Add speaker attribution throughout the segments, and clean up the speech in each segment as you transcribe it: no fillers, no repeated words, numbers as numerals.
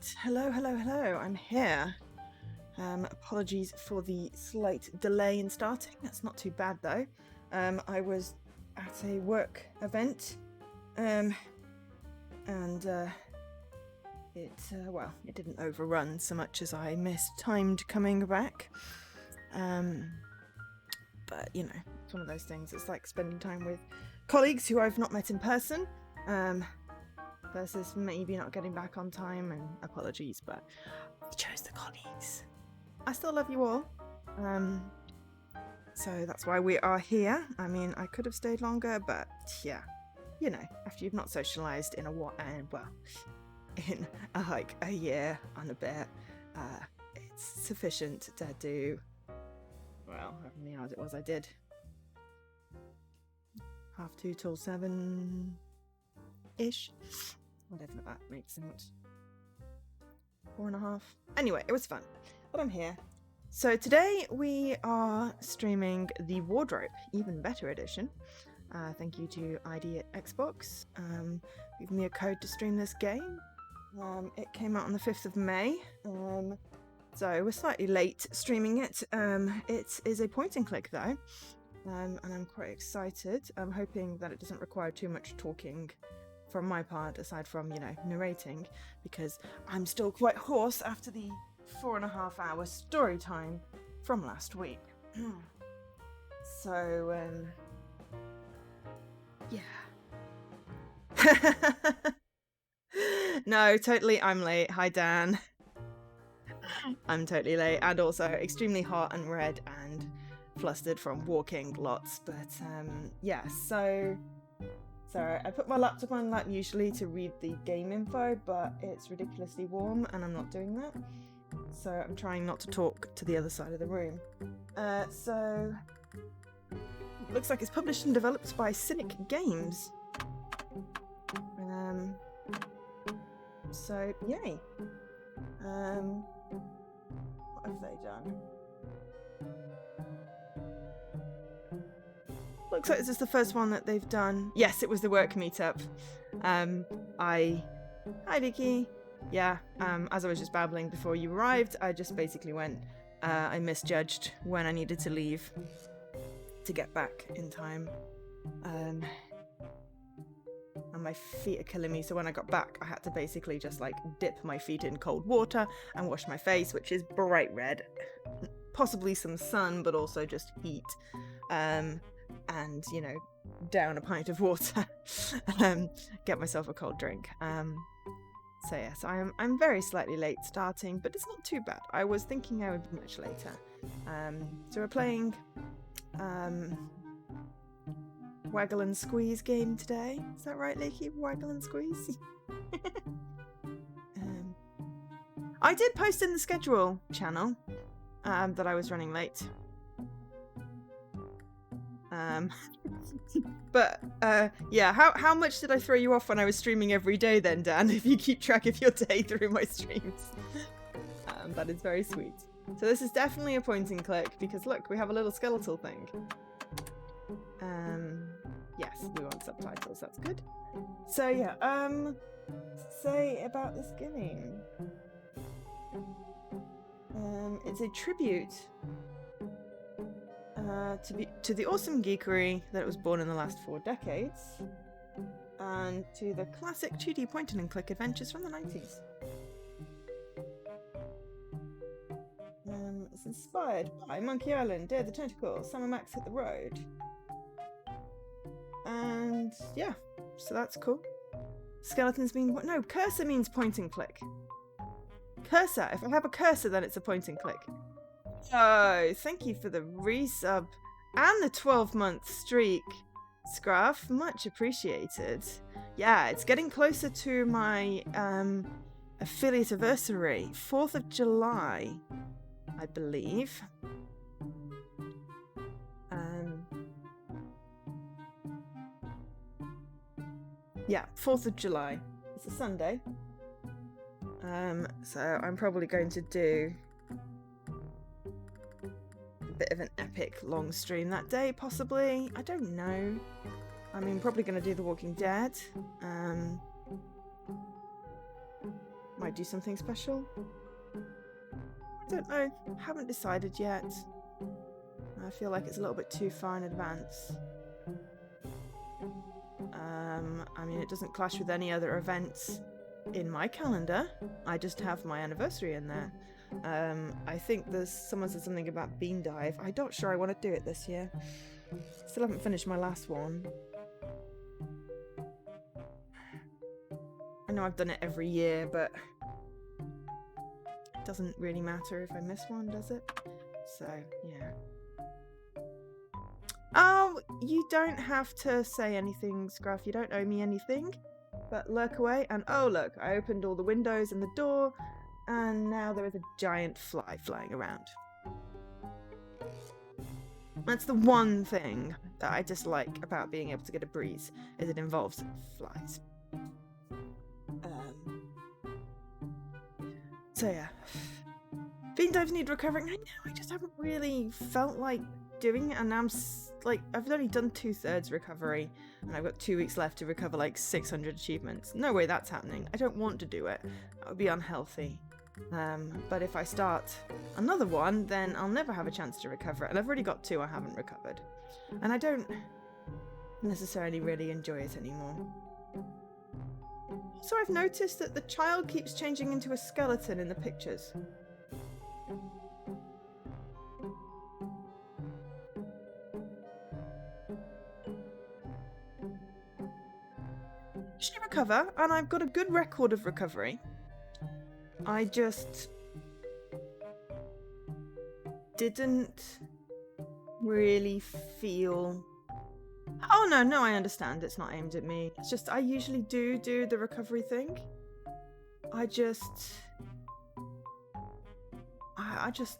Speaker 1: Right, hello, I'm here. Apologies for the slight delay in starting. That's not too bad though. I was at a work event, and it didn't overrun so much as I mistimed coming back. But you know, it's one of those things. It's like spending time with colleagues who I've not met in person, versus maybe not getting back on time, and apologies, but I chose the colleagues. I still love you all. So that's why we are here. I mean, I could have stayed longer, but yeah, you know, after you've not socialized in a year and a bit, it's sufficient to do, well, how many hours it was I did. 2:30 till 7-ish. Whatever that makes sense. 4.5. Anyway, it was fun. But I'm here. So today we are streaming the Wardrobe, even better edition. Thank you to ID at Xbox. Give me a code to stream this game. It came out on the 5th of May. So we're slightly late streaming it. It is a point and click though. And I'm quite excited. I'm hoping that it doesn't require too much talking from my part, aside from, you know, narrating, because I'm still quite hoarse after the 4.5-hour story time from last week. So, yeah. No, totally, I'm late. Hi, Dan. I'm totally late, and also extremely hot and red and flustered from walking lots, but yeah, so I put my laptop on like usually to read the game info, but it's ridiculously warm and I'm not doing that, so I'm trying not to talk to the other side of the room. So looks like it's published and developed by Cynic Games. So yay. What have they done? Looks like this is the first one that they've done. Yes, it was the work meetup. Hi Vicky. Yeah, as I was just babbling before you arrived, I just basically went, I misjudged when I needed to leave to get back in time. And my feet are killing me, so when I got back, I had to basically just like dip my feet in cold water and wash my face, which is bright red. Possibly some sun, but also just heat. And, you know, down a pint of water, get myself a cold drink. So yes, I'm very slightly late starting, but it's not too bad. I was thinking I would be much later. So we're playing Waggle and Squeeze game today. Is that right, Lakey? Waggle and Squeeze? I did post in the schedule channel that I was running late. But yeah, how much did I throw you off when I was streaming every day then, Dan, if you keep track of your day through my streams? That is very sweet. So this is definitely a point and click, because look, we have a little skeletal thing. Yes, we want subtitles, that's good. So yeah, say about this game. It's a tribute to the awesome geekery that was born in the last 4 decades, and to the classic 2D point-and-click adventures from the 90s. It's inspired by Monkey Island, Day of the Tentacle, Summer Max Hit the Road. And yeah, so that's cool. Skeletons mean what? No, cursor means point and click. Cursor. If I have a cursor, then it's a point and click. Oh, thank you for the resub and the 12-month streak, Scruff. Much appreciated. Yeah, it's getting closer to my affiliate anniversary, 4th of July, I believe. Yeah, 4th of July. It's a Sunday. So I'm probably going to do a bit of an epic long stream that day, possibly. I don't know. I mean, probably going to do The Walking Dead. My might do something special. I don't know. Haven't decided yet. I feel like it's a little bit too far in advance. I mean, it doesn't clash with any other events in my calendar. I just have my anniversary in there. I think someone said something about Bean Dive. I'm not sure I want to do it this year. Still haven't finished my last one. I know I've done it every year, but it doesn't really matter if I miss one, does it? So, yeah. Oh, you don't have to say anything, Scruff. You don't owe me anything. But lurk away, and oh look, I opened all the windows and the door, and now there is a giant fly flying around. That's the one thing that I dislike about being able to get a breeze, is it involves flies. So yeah. Bean dives need recovering. I know, I just haven't really felt like doing it, and now I've only done 2/3 recovery, and I've got 2 weeks left to recover like 600 achievements. No way that's happening. I don't want to do it. That would be unhealthy. But if I start another one, then I'll never have a chance to recover it, and I've already got 2 I haven't recovered. And I don't necessarily really enjoy it anymore. So I've noticed that the child keeps changing into a skeleton in the pictures. She recover, and I've got a good record of recovery. I just didn't really feel... Oh no, I understand. It's not aimed at me. It's just I usually do the recovery thing. I just,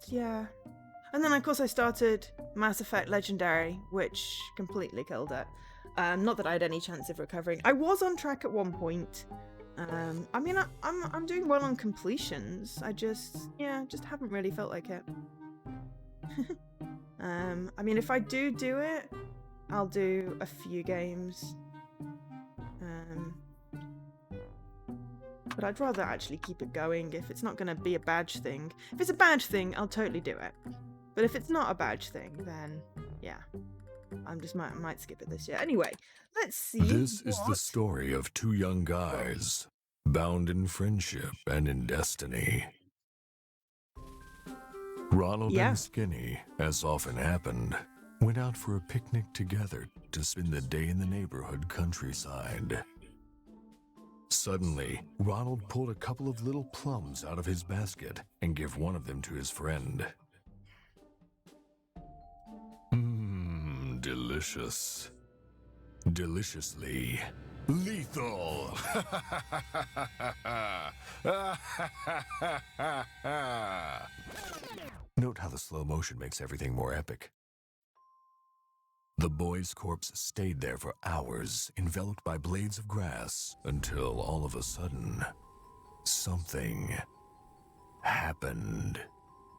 Speaker 1: yeah. And then of course I started Mass Effect Legendary, which completely killed it. Not that I had any chance of recovering. I was on track at one point. I mean, I'm doing well on completions. I just haven't really felt like it. I mean, if I do it, I'll do a few games. But I'd rather actually keep it going if it's not going to be a badge thing. If it's a badge thing, I'll totally do it. But if it's not a badge thing, then yeah. Might skip it this year. Anyway, let's see.
Speaker 2: This is the story of 2 young guys, bound in friendship and in destiny. Ronald and Skinny, as often happened, went out for a picnic together to spend the day in the neighborhood countryside. Suddenly, Ronald pulled a couple of little plums out of his basket and gave one of them to his friend. Delicious. Deliciously lethal. Note how the slow motion makes everything more epic. The boy's corpse stayed there for hours, enveloped by blades of grass, until all of a sudden, something happened.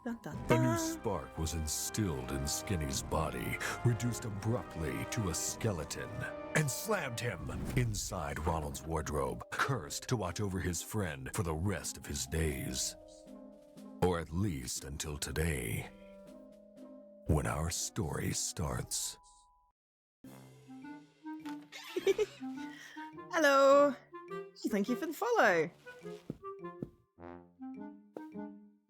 Speaker 1: Dun, dun,
Speaker 2: A
Speaker 1: dun.
Speaker 2: new spark was instilled in Skinny's body, reduced abruptly to a skeleton, and slammed him inside Ronald's wardrobe, cursed to watch over his friend for the rest of his days. Or at least until today, when our story starts.
Speaker 1: Hello. Thank you for the follow.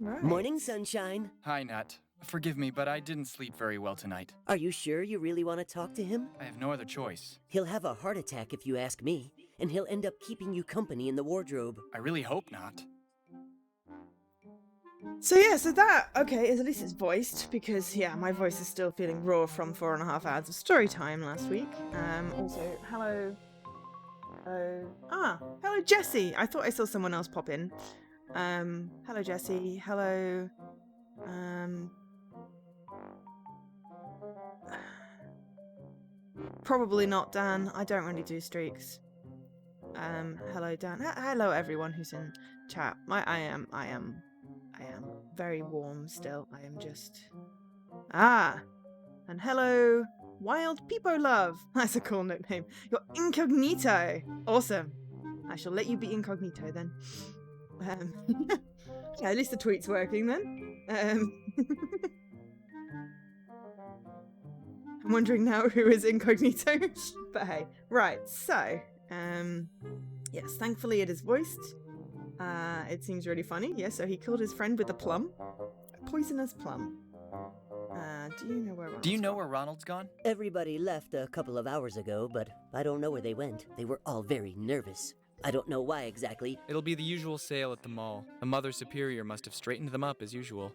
Speaker 1: Right.
Speaker 3: Morning, sunshine.
Speaker 4: Hi, Nat. Forgive me, but I didn't sleep very well tonight.
Speaker 3: Are you sure you really want to talk to him?
Speaker 4: I have no other choice.
Speaker 3: He'll have a heart attack if you ask me, and he'll end up keeping you company in the wardrobe.
Speaker 4: I really hope not.
Speaker 1: So that, okay, at least it's voiced, because, yeah, my voice is still feeling raw from 4.5 hours of story time last week. Also, hello, Jessie! I thought I saw someone else pop in. Hello, Jessie, hello, probably not Dan, I don't really do streaks. Hello, Dan, hello everyone who's in chat. I am very warm still. I am just... And hello, Wild Peepo Love. That's a cool nickname. You're incognito. Awesome. I shall let you be incognito then. Um, yeah, at least the tweet's working then. I'm wondering now who is incognito. But hey, right, so, yes, thankfully it is voiced. It seems really funny. Yeah, so he killed his friend with a plum. A poisonous plum. Do you know where Ronald's
Speaker 4: Do you know
Speaker 1: gone?
Speaker 4: where Ronald's gone?
Speaker 3: Everybody left a couple of hours ago, but I don't know where they went. They were all very nervous. I don't know why exactly.
Speaker 4: It'll be the usual sale at the mall. The Mother Superior must have straightened them up as usual.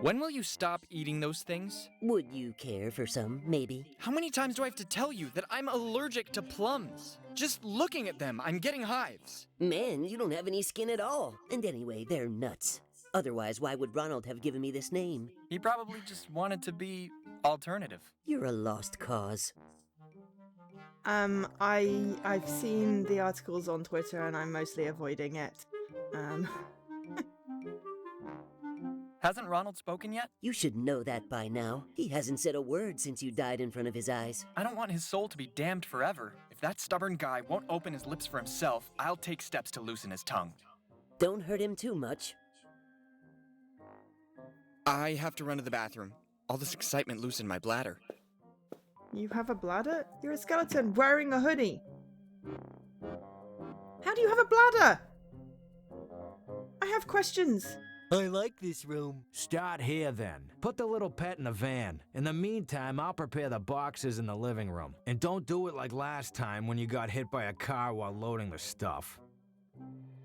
Speaker 4: When will you stop eating those things?
Speaker 3: Would you care for some, maybe?
Speaker 4: How many times do I have to tell you that I'm allergic to plums? Just looking at them, I'm getting hives.
Speaker 3: Man, you don't have any skin at all. And anyway, they're nuts. Otherwise, why would Ronald have given me this name?
Speaker 4: He probably just wanted to be alternative.
Speaker 3: You're a lost cause.
Speaker 1: I've seen the articles on Twitter and I'm mostly avoiding it.
Speaker 4: Hasn't Ronald spoken yet?
Speaker 3: You should know that by now. He hasn't said a word since you died in front of his eyes.
Speaker 4: I don't want his soul to be damned forever. If that stubborn guy won't open his lips for himself, I'll take steps to loosen his tongue.
Speaker 3: Don't hurt him too much.
Speaker 4: I have to run to the bathroom. All this excitement loosened my bladder.
Speaker 1: You have a bladder? You're a skeleton wearing a hoodie. How do you have a bladder? I have questions.
Speaker 5: I like this room. Start here then. Put the little pet in the van. In the meantime, I'll prepare the boxes in the living room. And don't do it like last time when you got hit by a car while loading the stuff.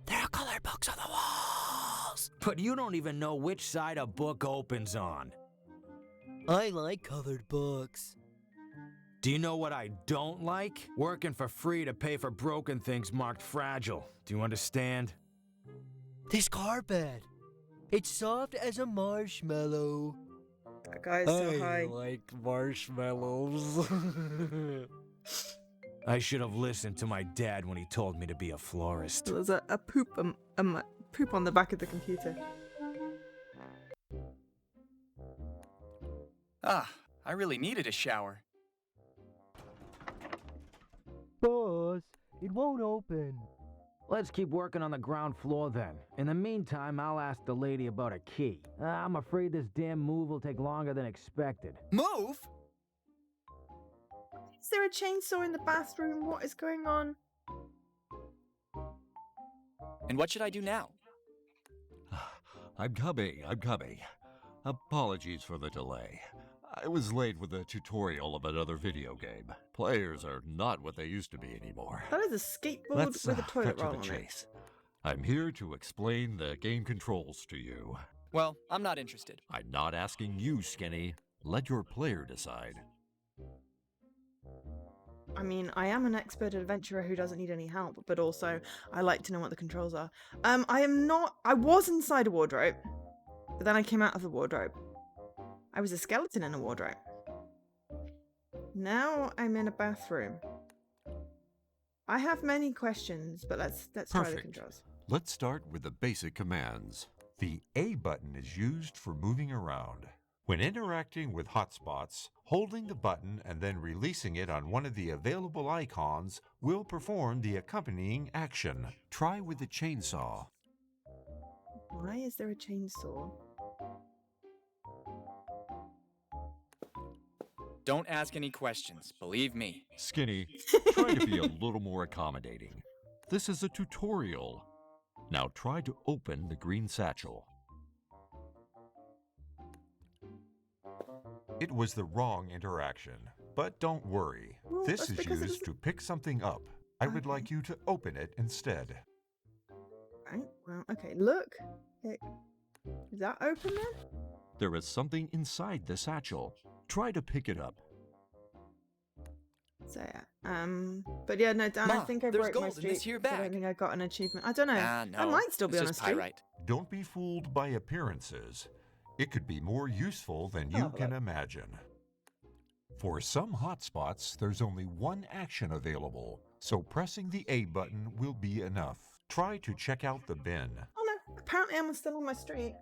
Speaker 5: There are colored books on the walls. But you don't even know which side a book opens on. I like colored books. Do you know what I don't like? Working for free to pay for broken things marked fragile. Do you understand? This carpet. It's soft as a marshmallow.
Speaker 1: That guy's so high.
Speaker 5: like marshmallows. I should have listened to my dad when he told me to be a florist.
Speaker 1: There's a poop poop on the back of the computer.
Speaker 4: Ah, I really needed a shower.
Speaker 5: Boss, it won't open. Let's keep working on the ground floor then. In the meantime, I'll ask the lady about a key. I'm afraid this damn move will take longer than expected.
Speaker 4: Move?
Speaker 1: Is there a chainsaw in the bathroom? What is going on?
Speaker 4: And what should I do now?
Speaker 2: I'm coming. Apologies for the delay. I was late with a tutorial of another video game. Players are not what they used to be anymore.
Speaker 1: That is a skateboard
Speaker 2: Let's
Speaker 1: with a toilet
Speaker 2: cut to
Speaker 1: roll
Speaker 2: the
Speaker 1: on it.
Speaker 2: chase. I'm here to explain the game controls to you.
Speaker 4: Well, I'm not interested.
Speaker 2: I'm not asking you, Skinny. Let your player decide.
Speaker 1: I mean, I am an expert adventurer who doesn't need any help, but also I like to know what the controls are. I was inside a wardrobe, but then I came out of the wardrobe. I was a skeleton in a wardrobe. Now I'm in a bathroom. I have many questions, but let's try the
Speaker 2: Perfect.
Speaker 1: controls.
Speaker 2: Let's start with the basic commands. The A button is used for moving around. When interacting with hotspots, holding the button and then releasing it on one of the available icons will perform the accompanying action. Try with the chainsaw.
Speaker 1: Why is there a chainsaw?
Speaker 4: Don't ask any questions, believe me.
Speaker 2: Skinny, try to be a little more accommodating. This is a tutorial. Now try to open the green satchel. It was the wrong interaction, but don't worry.
Speaker 1: Well,
Speaker 2: This
Speaker 1: that's
Speaker 2: is
Speaker 1: because it
Speaker 2: used to pick something up. I would
Speaker 1: Okay.
Speaker 2: like you to open it instead.
Speaker 1: Right, well, okay, look. Is that open then?
Speaker 2: There is something inside the satchel. Try to pick it up.
Speaker 1: So yeah, but yeah, no, Dan, I
Speaker 4: Ma,
Speaker 1: think I
Speaker 4: there's
Speaker 1: broke my
Speaker 4: gold in
Speaker 1: streak.
Speaker 4: this here
Speaker 1: so I don't
Speaker 4: bag.
Speaker 1: think I got an achievement. I don't know.
Speaker 4: No.
Speaker 1: I might still be
Speaker 4: it's
Speaker 1: on a
Speaker 4: just
Speaker 1: streak.
Speaker 4: pyrite.
Speaker 2: Don't be fooled by appearances. It could be more useful than you
Speaker 1: Oh,
Speaker 2: can
Speaker 1: look.
Speaker 2: imagine. For some hotspots, there's only one action available, so pressing the A button will be enough. Try to check out the bin.
Speaker 1: Oh no, apparently I'm still on my streak.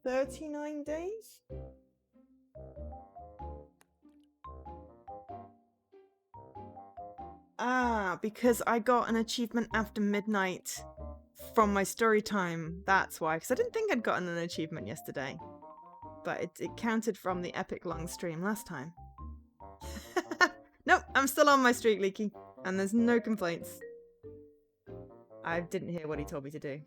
Speaker 1: 39 days? Ah, because I got an achievement after midnight from my story time. That's why. Because I didn't think I'd gotten an achievement yesterday. But it counted from the epic long stream last time. Nope, I'm still on my streak, Leaky. And there's no complaints. I didn't hear what he told me to do.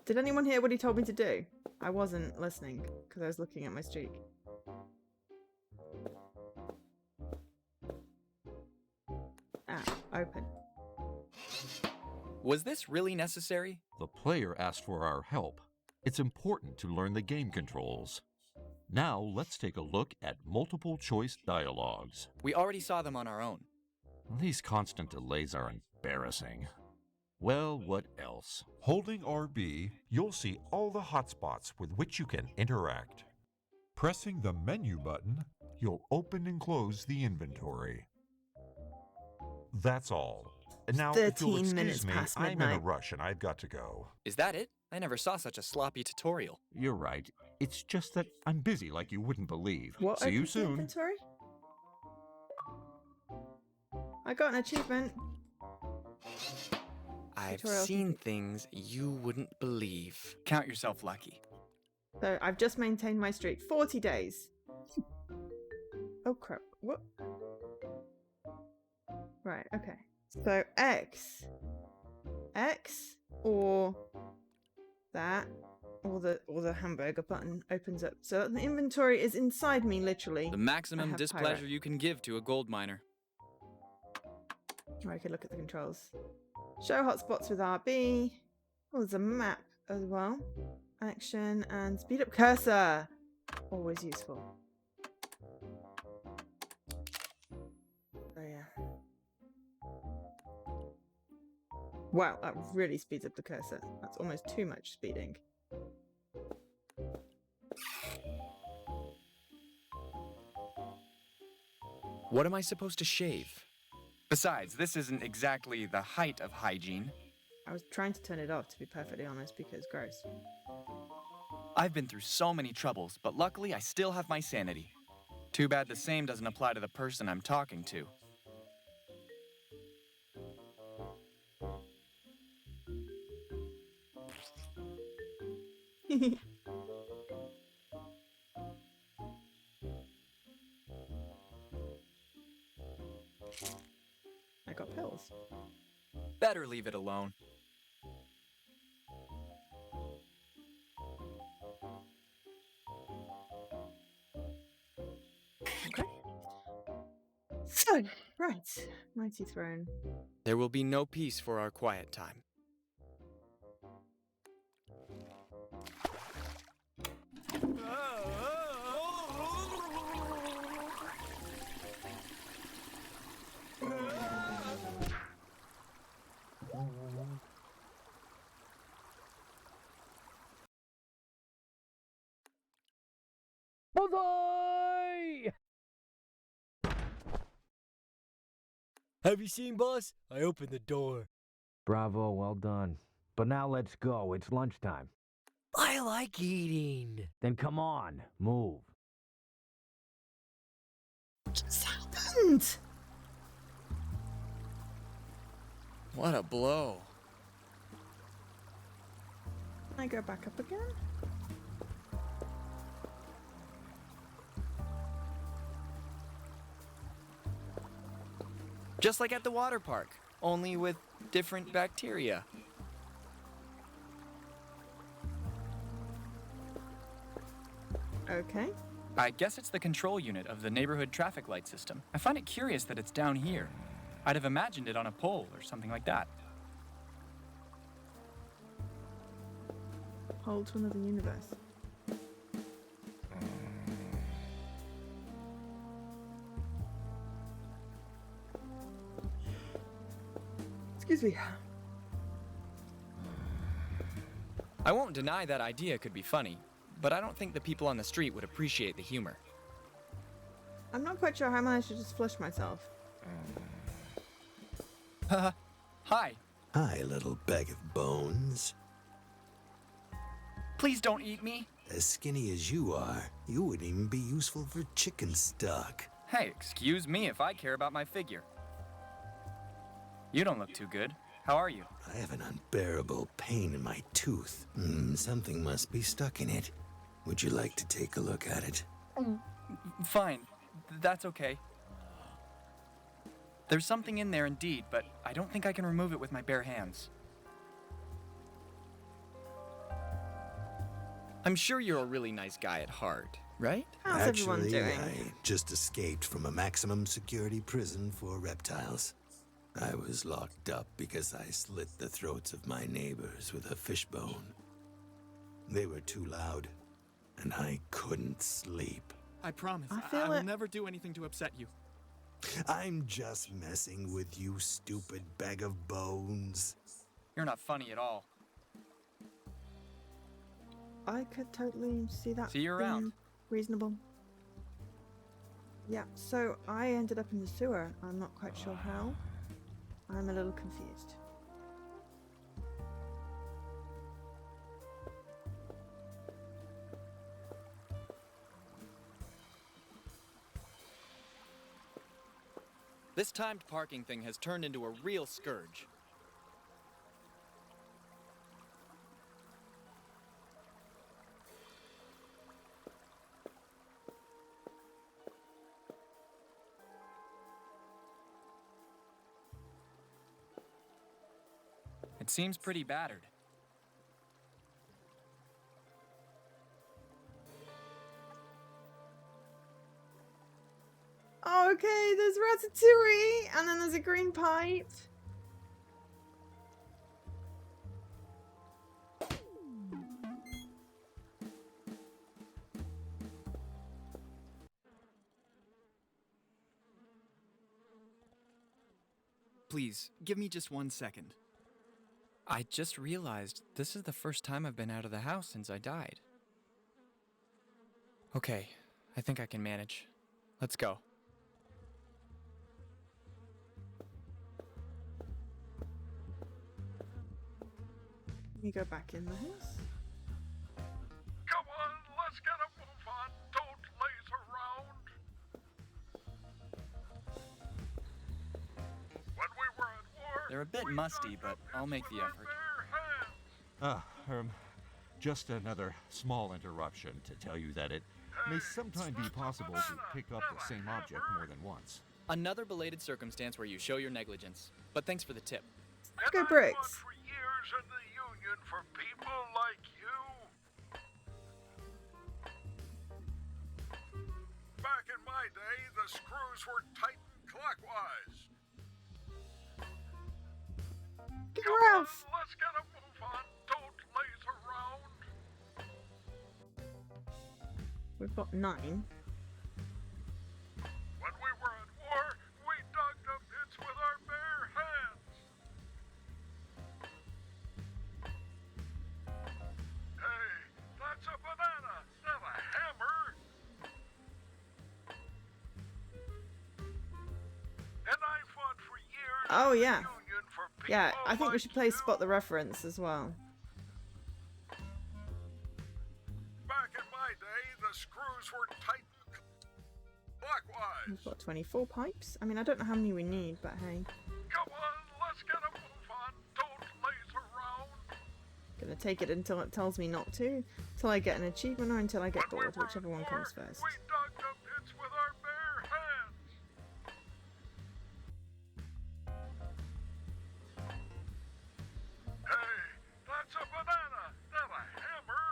Speaker 1: Did anyone hear what he told me to do? I wasn't listening because I was looking at my streak. Ah, open.
Speaker 4: Was this really necessary?
Speaker 6: The player asked for our help. It's important to learn the game controls. Now let's take a look at multiple choice dialogues.
Speaker 4: We already saw them on our own.
Speaker 6: These constant delays are embarrassing. Well, what else?
Speaker 7: Holding RB, you'll see all the hotspots with which you can interact. Pressing the menu button, you'll open and close the inventory. That's all. Now, if you'll
Speaker 1: 13 minutes
Speaker 7: excuse me,
Speaker 1: past
Speaker 7: I'm in a
Speaker 1: midnight.
Speaker 7: rush and I've got to go.
Speaker 4: Is that it? I never saw such a sloppy tutorial.
Speaker 6: You're right. It's just that I'm busy like you wouldn't believe.
Speaker 1: What
Speaker 6: See you
Speaker 1: opens the
Speaker 6: soon.
Speaker 1: inventory? I got an achievement.
Speaker 4: I've
Speaker 1: Tutorial
Speaker 4: seen things you wouldn't believe. Count yourself lucky.
Speaker 1: So I've just maintained my streak. 40 days. Oh crap. What? Right, okay. So X. X or that or the hamburger button opens up. So the inventory is inside me literally.
Speaker 4: The maximum
Speaker 1: have
Speaker 4: displeasure
Speaker 1: pirate.
Speaker 4: you can give to a gold miner.
Speaker 1: Or I could look at the controls. Show hotspots with RB. Oh, there's a map as well. Action and speed up cursor. Always useful. Oh yeah. Wow, that really speeds up the cursor. That's almost too much speeding.
Speaker 4: What am I supposed to shave? Besides, this isn't exactly the height of hygiene.
Speaker 1: I was trying to turn it off, to be perfectly honest, because gross.
Speaker 4: I've been through so many troubles, but luckily I still have my sanity. Too bad the same doesn't apply to the person I'm talking to.
Speaker 1: I got pills.
Speaker 4: Better leave it alone.
Speaker 1: Okay. So, right. Mighty Throne.
Speaker 4: There will be no peace for our quiet time.
Speaker 8: Bullseye! Have you seen, boss? I opened the door.
Speaker 5: Bravo, well done. But now let's go. It's lunchtime.
Speaker 8: I like eating.
Speaker 5: Then come on, move.
Speaker 1: What just happened?
Speaker 4: What a blow.
Speaker 1: Can I go back up again?
Speaker 4: Just like at the water park, only with different bacteria.
Speaker 1: Okay.
Speaker 4: I guess it's the control unit of the neighborhood traffic light system. I find it curious that it's down here. I'd have imagined it on a pole or something like that.
Speaker 1: Hold to another universe. Excuse me.
Speaker 4: I won't deny that idea could be funny, but I don't think the people on the street would appreciate the humor.
Speaker 1: I'm not quite sure how I managed to just flush myself.
Speaker 4: Hi.
Speaker 9: Hi, little bag of bones.
Speaker 4: Please don't eat me.
Speaker 9: As skinny as you are, you wouldn't even be useful for chicken stock.
Speaker 4: Hey, excuse me if I care about my figure. You don't look too good. How are you?
Speaker 9: I have an unbearable pain in my tooth. Something must be stuck in it. Would you like to take a look at it?
Speaker 4: Fine. That's okay. There's something in there indeed, but I don't think I can remove it with my bare hands. I'm sure you're a really nice guy at heart, right?
Speaker 1: How's everyone
Speaker 9: Actually,
Speaker 1: doing?
Speaker 9: I just escaped from a maximum security prison for reptiles. I was locked up because I slit the throats of my neighbors with a fishbone. They were too loud, and I couldn't sleep.
Speaker 4: I promise,
Speaker 1: I feel
Speaker 4: I will
Speaker 1: it.
Speaker 4: never do anything to upset you.
Speaker 9: I'm just messing with you, stupid bag of bones.
Speaker 4: You're not funny at all.
Speaker 1: I could totally see that.
Speaker 4: See you around.
Speaker 1: being reasonable. Yeah, so I ended up in the sewer. I'm not quite sure how. I'm a little confused.
Speaker 4: This timed parking thing has turned into a real scourge. It seems pretty battered.
Speaker 1: Oh, okay, there's ratatouille, and then there's a green pipe.
Speaker 4: Please, give me just 1 second. I just realized this is the first time I've been out of the house since I died. Okay, I think I can manage. Let's go.
Speaker 1: Let me go back in the house.
Speaker 7: Come on, let's get a move on. Don't laze around. When we were at war,
Speaker 4: They're a bit
Speaker 7: we
Speaker 4: musty,
Speaker 7: dug
Speaker 4: but
Speaker 7: up
Speaker 4: I'll
Speaker 7: hits
Speaker 4: make
Speaker 7: with
Speaker 4: the
Speaker 7: our
Speaker 4: effort.
Speaker 7: bare hands.
Speaker 6: Just another small interruption to tell you that it may sometime be possible to pick up the same object more than once.
Speaker 4: Another belated circumstance where you show your negligence. But thanks for the tip.
Speaker 1: Go
Speaker 7: And I
Speaker 1: bricks.
Speaker 7: fought for years in the Union for people like you. Back in my day, the screws were tightened clockwise.
Speaker 1: Get
Speaker 7: Come on,
Speaker 1: Ralph.
Speaker 7: let's get a move on. Don't laze around.
Speaker 1: We've got 9.
Speaker 7: When we were at war, we dug up hits with our bare hands. Hey, that's a banana, not a hammer. And I fought for years
Speaker 1: Oh,
Speaker 7: in the
Speaker 1: yeah.
Speaker 7: Union for people
Speaker 1: Yeah, I think we
Speaker 7: like
Speaker 1: should play
Speaker 7: you.
Speaker 1: Spot the Reference as well.
Speaker 7: Back in my day, the screws were tightened clockwise.
Speaker 1: We've got 24 pipes. I mean, I don't know how many we need, but hey.
Speaker 7: Come on, let's get a move on. Don't laze around.
Speaker 1: Gonna take it until it tells me not to. Until I get an achievement or until I get
Speaker 7: When we
Speaker 1: bored,
Speaker 7: were
Speaker 1: whichever
Speaker 7: at
Speaker 1: one
Speaker 7: war,
Speaker 1: comes first.
Speaker 7: We dug up hits with our bare hands. Hey, that's a banana, not a hammer.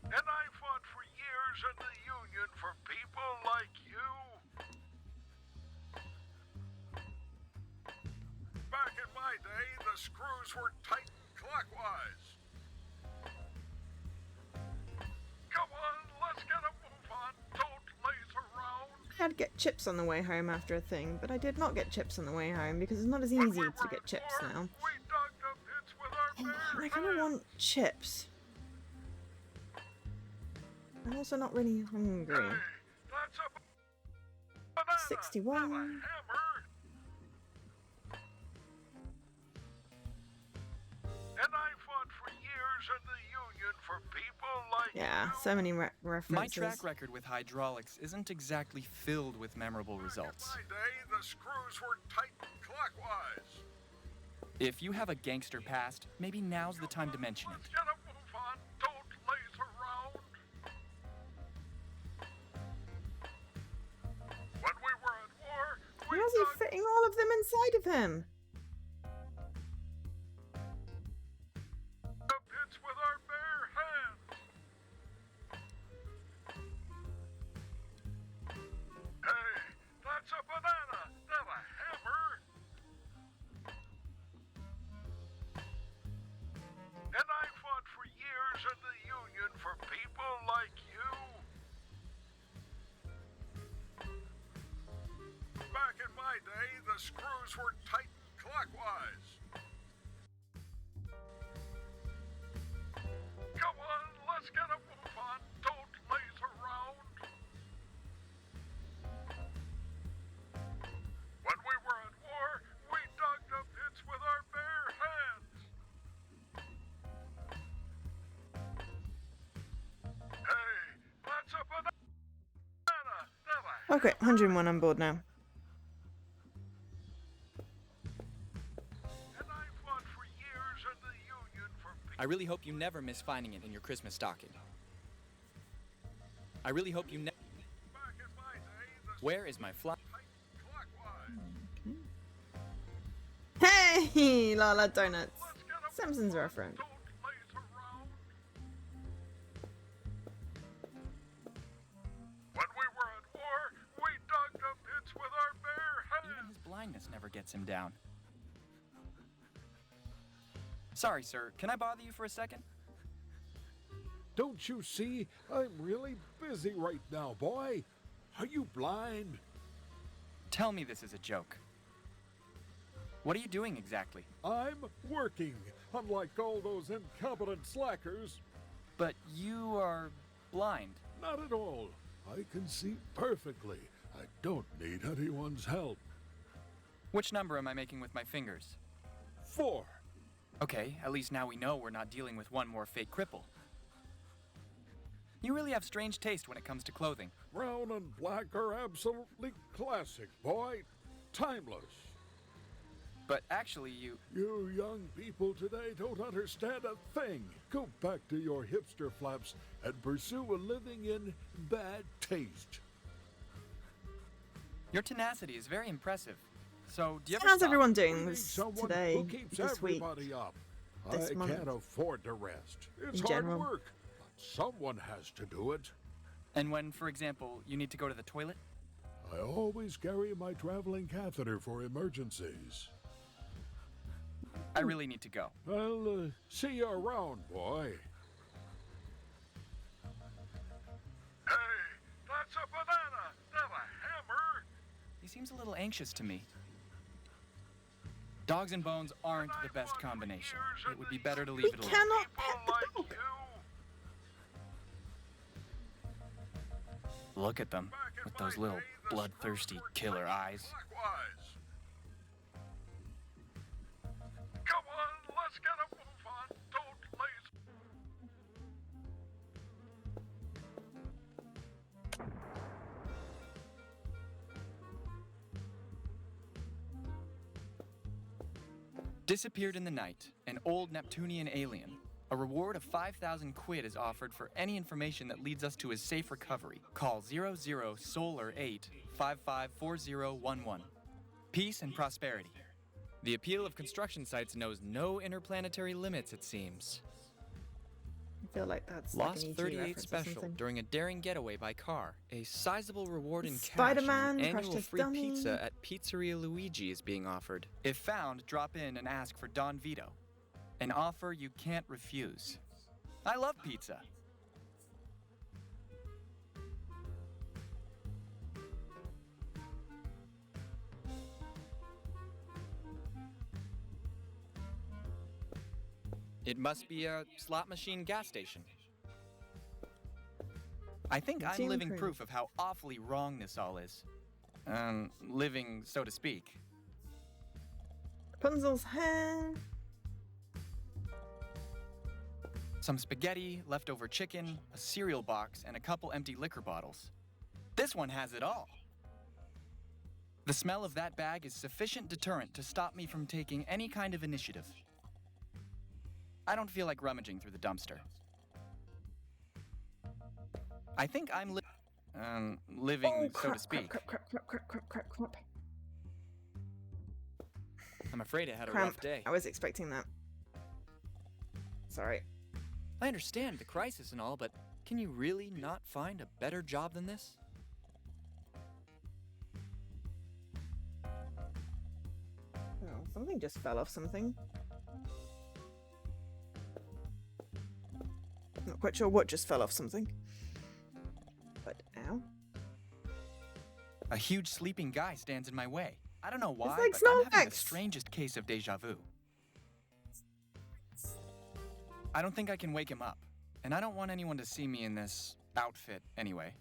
Speaker 7: And I fought for years in the Union for people like you. Back in my day, the screws were tightened clockwise. Come on, let's get a move on. Don't laze around.
Speaker 1: I had to get chips on the way home after a thing, but I did not get chips on the way home because it's not as easy to get chips now.
Speaker 7: We dug up hits with our bare
Speaker 1: I kind of want chips. I'm also not really hungry.
Speaker 7: Hey, that's a banana,
Speaker 1: 61.
Speaker 7: not a hammer. And I
Speaker 1: Yeah, so many
Speaker 4: My
Speaker 1: references.
Speaker 4: track record with hydraulics isn't exactly filled with memorable results.
Speaker 7: Back in my day, the screws were tightened clockwise.
Speaker 4: If you have a gangster past, maybe now's the time to mention
Speaker 7: Let's
Speaker 4: it.
Speaker 7: get a move on. Don't laze around. When we were at war, we
Speaker 1: How's he
Speaker 7: dug
Speaker 1: fitting all of them inside of him?
Speaker 7: the pits with our bare hands. Hey, that's a banana, not a hammer. And I fought for years in the Union for people like you. Back in my day, the screws were tightened clockwise. Come on, let's get a move on. Don't laze around. When we were at war, we dug the pits with our bare hands. Hey, that's a banana, not a
Speaker 1: Okay, 101 on board now.
Speaker 7: And I fought for years in the Union for
Speaker 4: I really hope you never miss finding it in your Christmas stocking. I really hope you never.
Speaker 7: back in my day, the
Speaker 4: Where is my fly?
Speaker 7: tightened clockwise.
Speaker 1: Hey, Lala Donuts.
Speaker 7: Let's get a
Speaker 1: Simpsons reference.
Speaker 7: don't laze around. When we were at war, we dug the pits with our bare
Speaker 4: Even
Speaker 7: hands.
Speaker 4: his blindness never gets him down. Sorry, sir. Can I bother you for a second?
Speaker 10: Don't you see? I'm really busy right now, boy. Are you blind?
Speaker 4: Tell me this is a joke. What are you doing exactly?
Speaker 10: I'm working, unlike all those incompetent slackers.
Speaker 4: But you are blind.
Speaker 10: Not at all. I can see perfectly. I don't need anyone's help.
Speaker 4: Which number am I making with my fingers?
Speaker 10: 4.
Speaker 4: Okay, at least now we know we're not dealing with one more fake cripple. You really have strange taste when it comes to clothing.
Speaker 10: Brown and black are absolutely classic, boy. Timeless.
Speaker 4: But actually, you...
Speaker 10: You young people today don't understand a thing. Go back to your hipster flaps and pursue a living in bad taste.
Speaker 4: Your tenacity is very impressive. So, do you ever
Speaker 1: How's
Speaker 4: stop?
Speaker 1: everyone
Speaker 10: We
Speaker 1: doing
Speaker 10: need
Speaker 1: this
Speaker 10: someone
Speaker 1: today,
Speaker 10: who keeps
Speaker 1: this week?
Speaker 10: everybody up.
Speaker 1: this
Speaker 10: I
Speaker 1: month,
Speaker 10: can't afford to rest. It's
Speaker 1: in
Speaker 10: hard
Speaker 1: general?
Speaker 10: work, but someone has to do it.
Speaker 4: And when, for example, you need to go to the toilet?
Speaker 10: I always carry my traveling catheter for emergencies.
Speaker 4: I really need to go.
Speaker 10: I'll see you around, boy.
Speaker 7: Hey, that's a banana, not a hammer.
Speaker 4: He seems a little anxious to me. Dogs and bones aren't the best combination. It would be better to leave
Speaker 1: We
Speaker 4: it alone.
Speaker 1: cannot
Speaker 7: People
Speaker 1: pet the
Speaker 7: like
Speaker 1: dog.
Speaker 7: you.
Speaker 4: Look at them,
Speaker 7: Back in
Speaker 4: with
Speaker 7: my
Speaker 4: those little
Speaker 7: day, the
Speaker 4: bloodthirsty
Speaker 7: screws were
Speaker 4: killer
Speaker 7: tightened
Speaker 4: eyes.
Speaker 7: clockwise. Come on, let's get a move on. Don't laze.
Speaker 4: Disappeared in the night, an old Neptunian alien. A reward of 5,000 quid is offered for any information that leads us to his safe recovery. Call 00 Solar 8 554011. Peace and prosperity. The appeal of construction sites knows no interplanetary limits, it seems.
Speaker 1: I feel like that's
Speaker 4: Lost
Speaker 1: like an ET
Speaker 4: 38
Speaker 1: reference or
Speaker 4: special
Speaker 1: something.
Speaker 4: during a daring getaway by car. A sizable reward in cash
Speaker 1: Spider-Man,
Speaker 4: and an
Speaker 1: Crash
Speaker 4: annual
Speaker 1: Test
Speaker 4: free
Speaker 1: Dummy.
Speaker 4: pizza at Pizzeria Luigi is being offered. If found, drop in and ask for Don Vito. An offer you can't refuse. I love pizza. It must be a slot machine gas station. I think I'm
Speaker 1: Consume
Speaker 4: living
Speaker 1: proof.
Speaker 4: proof of how awfully wrong this all is. Living, so to speak.
Speaker 1: Rapunzel's hair.
Speaker 4: Some spaghetti, leftover chicken, a cereal box, and a couple empty liquor bottles. This one has it all. The smell of that bag is sufficient deterrent to stop me from taking any kind of initiative. I don't feel like rummaging through the dumpster. I think I'm living, so to speak.
Speaker 1: Crap.
Speaker 4: I'm afraid I had a rough day.
Speaker 1: I was expecting that. Sorry.
Speaker 4: I understand the crisis and all, but can you really not find a better job than this?
Speaker 1: Oh, something just fell off something. Not quite sure what just fell off something. But ow.
Speaker 4: A huge sleeping guy stands in my way. I don't know why,
Speaker 1: like
Speaker 4: but I'm having the
Speaker 1: Snorlax.
Speaker 4: strangest case of deja vu. I don't think I can wake him up, and I don't want anyone to see me in this outfit anyway.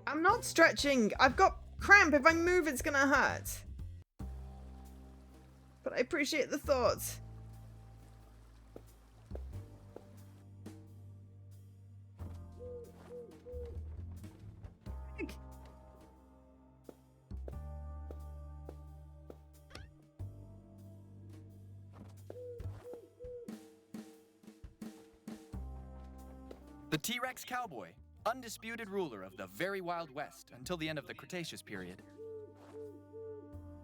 Speaker 1: I'm not stretching. I've got cramp. If I move, it's gonna hurt. But I appreciate the thought.
Speaker 4: The T-Rex cowboy, undisputed ruler of the very Wild West until the end of the Cretaceous period.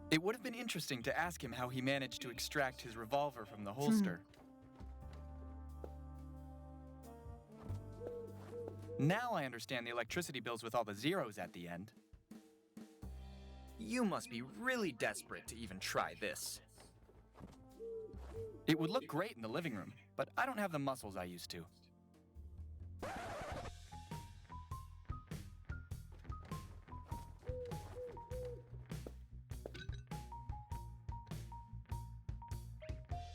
Speaker 4: It would have been interesting to ask him how he managed to extract his revolver from the holster. Now I understand the electricity bills with all the zeros at the end. You must be really desperate to even try this. It would look great in the living room, but I don't have the muscles I used to.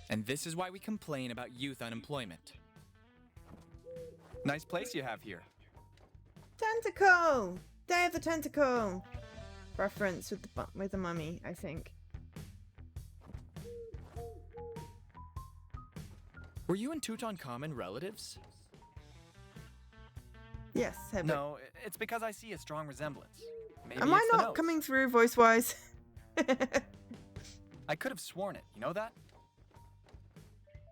Speaker 4: And this is why we complain about youth unemployment. Nice place you have here.
Speaker 1: Tentacle! Day of the Tentacle! Reference with the mummy, I think.
Speaker 4: Were you and Tutankhamun relatives?
Speaker 1: Yes, heavy.
Speaker 4: No, it's because I see a strong resemblance. Maybe
Speaker 1: Am I
Speaker 4: it's the
Speaker 1: not
Speaker 4: nose.
Speaker 1: coming through voice-wise?
Speaker 4: I could have sworn it, you know that?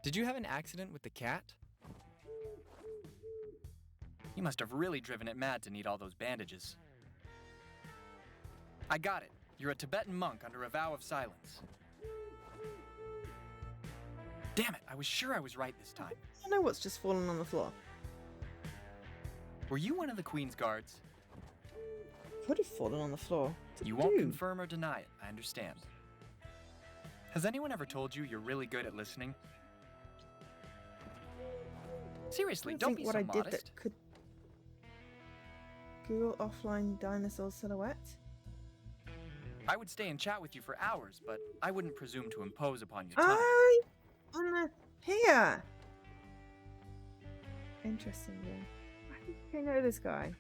Speaker 4: Did you have an accident with the cat? You must have really driven it mad to need all those bandages. I got it. You're a Tibetan monk under a vow of silence. Damn it, I was sure I was right this time.
Speaker 1: I know what's just fallen on the floor.
Speaker 4: Were you one of the Queen's guards?
Speaker 1: Would have fallen on the floor.
Speaker 4: You won't confirm or deny it, I understand. Has anyone ever told you you're really good at listening? Seriously, don't be
Speaker 1: what
Speaker 4: so
Speaker 1: I
Speaker 4: modest.
Speaker 1: did that could Google offline dinosaur silhouette.
Speaker 4: I would stay and chat with you for hours, but I wouldn't presume to impose upon your time.
Speaker 1: Oh, on the here. Interesting. Why do you think I know this guy?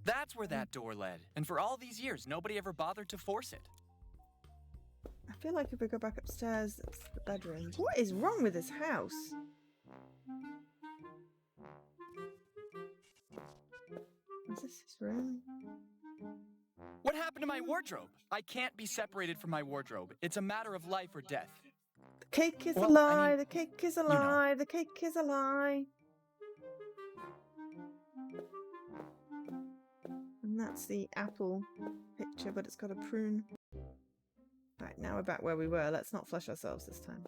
Speaker 4: That's where that door led, and for all these years, nobody ever bothered to force it.
Speaker 1: I feel like if we go back upstairs, it's the bedroom. What is wrong with this house? Is this his room?
Speaker 4: What happened to my wardrobe? I can't be separated from my wardrobe. It's a matter of life or death.
Speaker 1: The cake is
Speaker 4: Well,
Speaker 1: a lie,
Speaker 4: I mean,
Speaker 1: the cake is a
Speaker 4: know.
Speaker 1: lie, the cake is a lie. And that's the apple picture, but it's got a prune. Right, now we're back where we were. Let's not flush ourselves this time.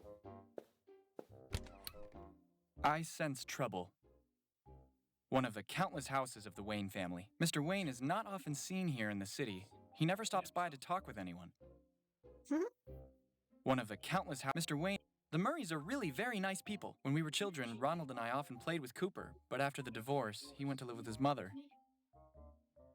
Speaker 4: I sense trouble. One of the countless houses of the Wayne family. Mr. Wayne is not often seen here in the city. He never stops by to talk with anyone. One of the countless Mr. Wayne. The Murrays are really very nice people. When we were children, Ronald and I often played with Cooper, but after the divorce, he went to live with his mother.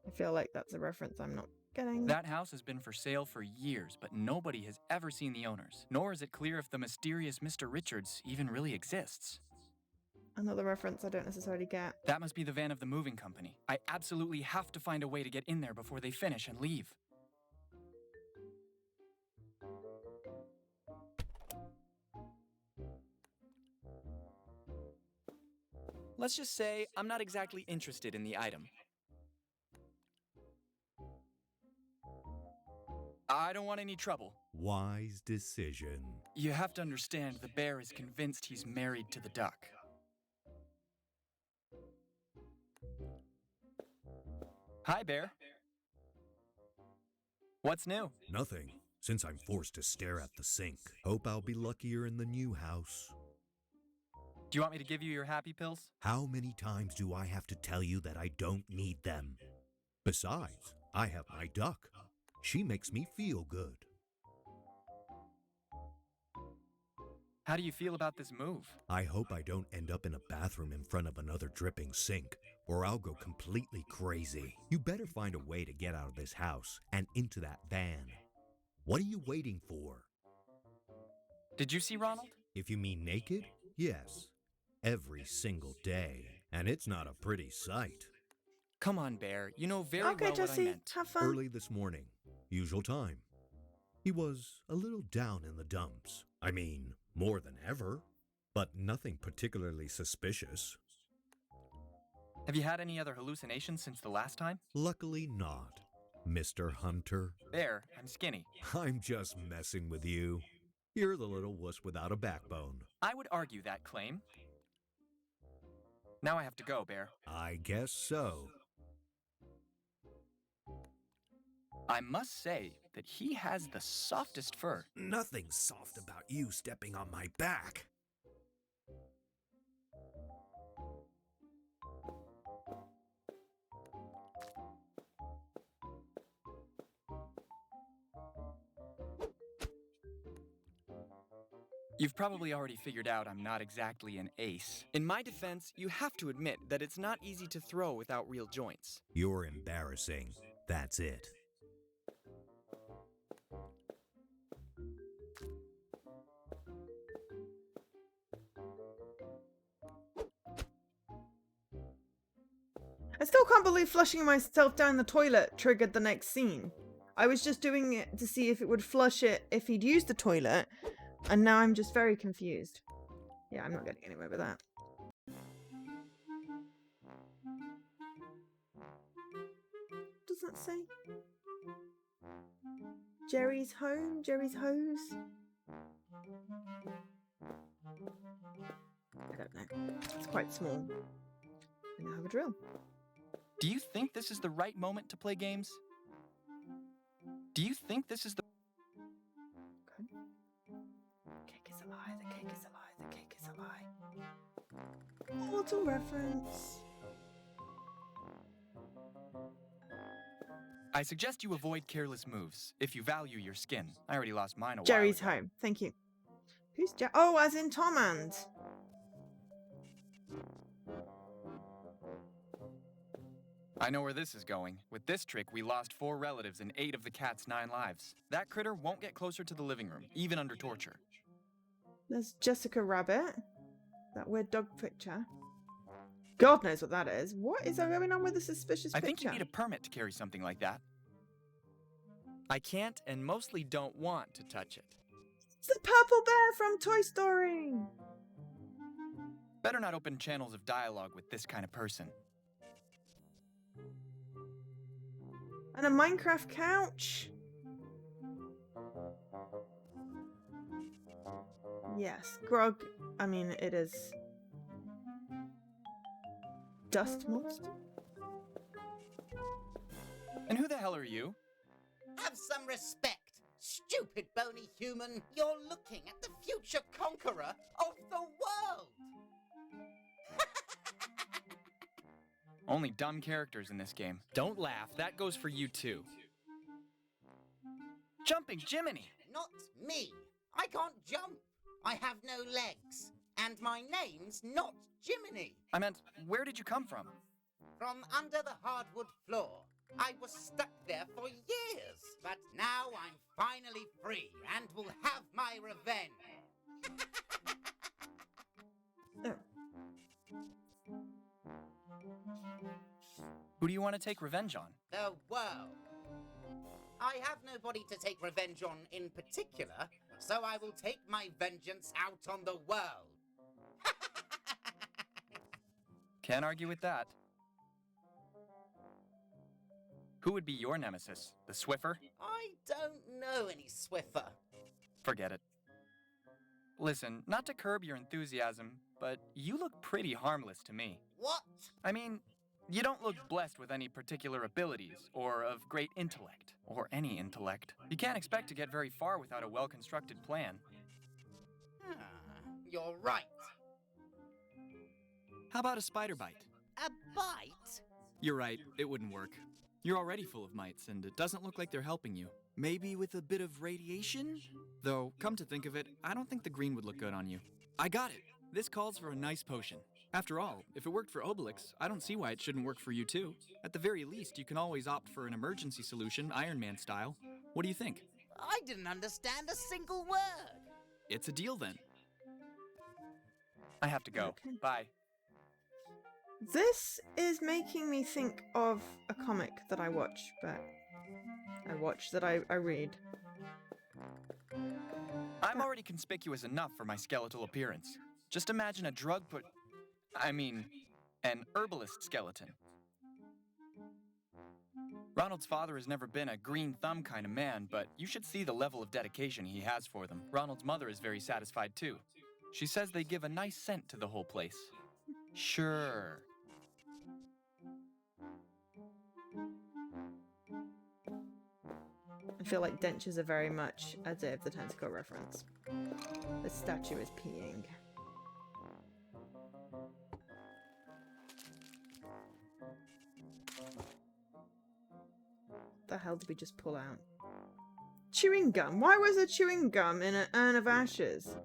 Speaker 1: I feel like that's a reference I'm not getting...
Speaker 4: That house has been for sale for years, but nobody has ever seen the owners. Nor is it clear if the mysterious Mr. Richards even really exists.
Speaker 1: Another reference I don't necessarily get.
Speaker 4: That must be the van of the moving company. I absolutely have to find a way to get in there before they finish and leave. Let's just say I'm not exactly interested in the item. I don't want any trouble.
Speaker 11: Wise decision.
Speaker 4: You have to understand, the bear is convinced he's married to the duck. Hi, Bear. What's new?
Speaker 11: Nothing, since I'm forced to stare at the sink. Hope I'll be luckier in the new house.
Speaker 4: Do you want me to give you your happy pills?
Speaker 11: How many times do I have to tell you that I don't need them? Besides, I have my duck. She makes me feel good.
Speaker 4: How do you feel about this move?
Speaker 11: I hope I don't end up in a bathroom in front of another dripping sink, or I'll go completely crazy. You better find a way to get out of this house and into that van. What are you waiting for?
Speaker 4: Did you see Ronald?
Speaker 11: If you mean naked, yes. Every single day. And it's not a pretty sight.
Speaker 4: Come on, Bear. You know very
Speaker 1: Okay,
Speaker 4: well what I
Speaker 1: Jesse,
Speaker 4: meant.
Speaker 1: have fun.
Speaker 11: Early this morning, usual time. He was a little down in the dumps. I mean, more than ever, but nothing particularly suspicious.
Speaker 4: Have you had any other hallucinations since the last time?
Speaker 11: Luckily not, Mr. Hunter.
Speaker 4: Bear, I'm skinny.
Speaker 11: I'm just messing with you. You're the little wuss without a backbone.
Speaker 4: I would argue that claim. Now I have to go, Bear.
Speaker 11: I guess so.
Speaker 4: I must say that he has the softest fur.
Speaker 11: Nothing's soft about you stepping on my back.
Speaker 4: You've probably already figured out I'm not exactly an ace. In my defense, you have to admit that it's not easy to throw without real joints.
Speaker 11: You're embarrassing. That's it.
Speaker 1: I still can't believe flushing myself down the toilet triggered the next scene. I was just doing it to see if it would flush it if he'd used the toilet, and now I'm just very confused. Yeah, I'm not getting anywhere with that. What does that say? Jerry's home? Jerry's hose? I don't know. It's quite small. I now have a drill.
Speaker 4: Do you think this is the right moment to play games? Do you think this is the...
Speaker 1: Okay. Cake is a lie, the cake is a lie, the cake is a lie. Auto reference.
Speaker 4: I suggest you avoid careless moves, if you value your skin. I already lost mine a while
Speaker 1: Jerry's
Speaker 4: ago.
Speaker 1: home. Thank you. Who's Jerry? Oh, as in Tom and.
Speaker 4: I know where this is going. With this trick, we lost 4 relatives and 8 of the cat's 9 lives. That critter won't get closer to the living room, even under torture.
Speaker 1: There's Jessica Rabbit. That weird dog picture. God knows what that is. What is going on with the suspicious
Speaker 4: I
Speaker 1: picture?
Speaker 4: think you need a permit to carry something like that. I can't and mostly don't want to touch it.
Speaker 1: It's the purple bear from Toy Story.
Speaker 4: Better not open channels of dialogue with this kind of person.
Speaker 1: And a Minecraft couch. Yes, Grog. I mean, it is. Dust monster.
Speaker 4: And who the hell are you?
Speaker 12: Have some respect, stupid bony human. You're looking at the future conqueror of the world.
Speaker 4: Only dumb characters in this game. Don't laugh, that goes for you too. Jumping Jiminy!
Speaker 12: Not me. I can't jump. I have no legs. And my name's not Jiminy.
Speaker 4: I meant, where did you come from?
Speaker 12: From under the hardwood floor. I was stuck there for years, but now I'm finally free and will have my revenge.
Speaker 4: Who do you want to take revenge on?
Speaker 12: The world. I have nobody to take revenge on in particular, so I will take my vengeance out on the world.
Speaker 4: Can't argue with that. Who would be your nemesis? The Swiffer?
Speaker 12: I don't know any Swiffer.
Speaker 4: Forget it. Listen, not to curb your enthusiasm, but you look pretty harmless to me.
Speaker 12: What?
Speaker 4: I mean, you don't look blessed with any particular abilities, or of great intellect, or any intellect. You can't expect to get very far without a well-constructed plan.
Speaker 12: You're right.
Speaker 13: How about a spider bite?
Speaker 12: A bite?
Speaker 13: You're right, it wouldn't work. You're already full of mites, and it doesn't look like they're helping you. Maybe with a bit of radiation? Though, come to think of it, I don't think the green would look good on you. I got it! This calls for a nice potion. After all, if it worked for Obelix, I don't see why it shouldn't work for you too. At the very least, you can always opt for an emergency solution, Iron Man style. What do you think?
Speaker 12: I didn't understand a single word.
Speaker 13: It's a deal then.
Speaker 4: I have to go.
Speaker 1: Okay.
Speaker 4: Bye.
Speaker 1: This is making me think of a comic that I watch, but I read.
Speaker 4: I'm already conspicuous enough for my skeletal appearance. Just imagine a an herbalist skeleton. Ronald's father has never been a green thumb kind of man, but you should see the level of dedication he has for them. Ronald's mother is very satisfied too. She says they give a nice scent to the whole place. Sure.
Speaker 1: I feel like dentures are very much a Day of the Tentacle reference. The statue is peeing. The hell did we just pull out? Chewing gum? Why was there chewing gum in an urn of ashes?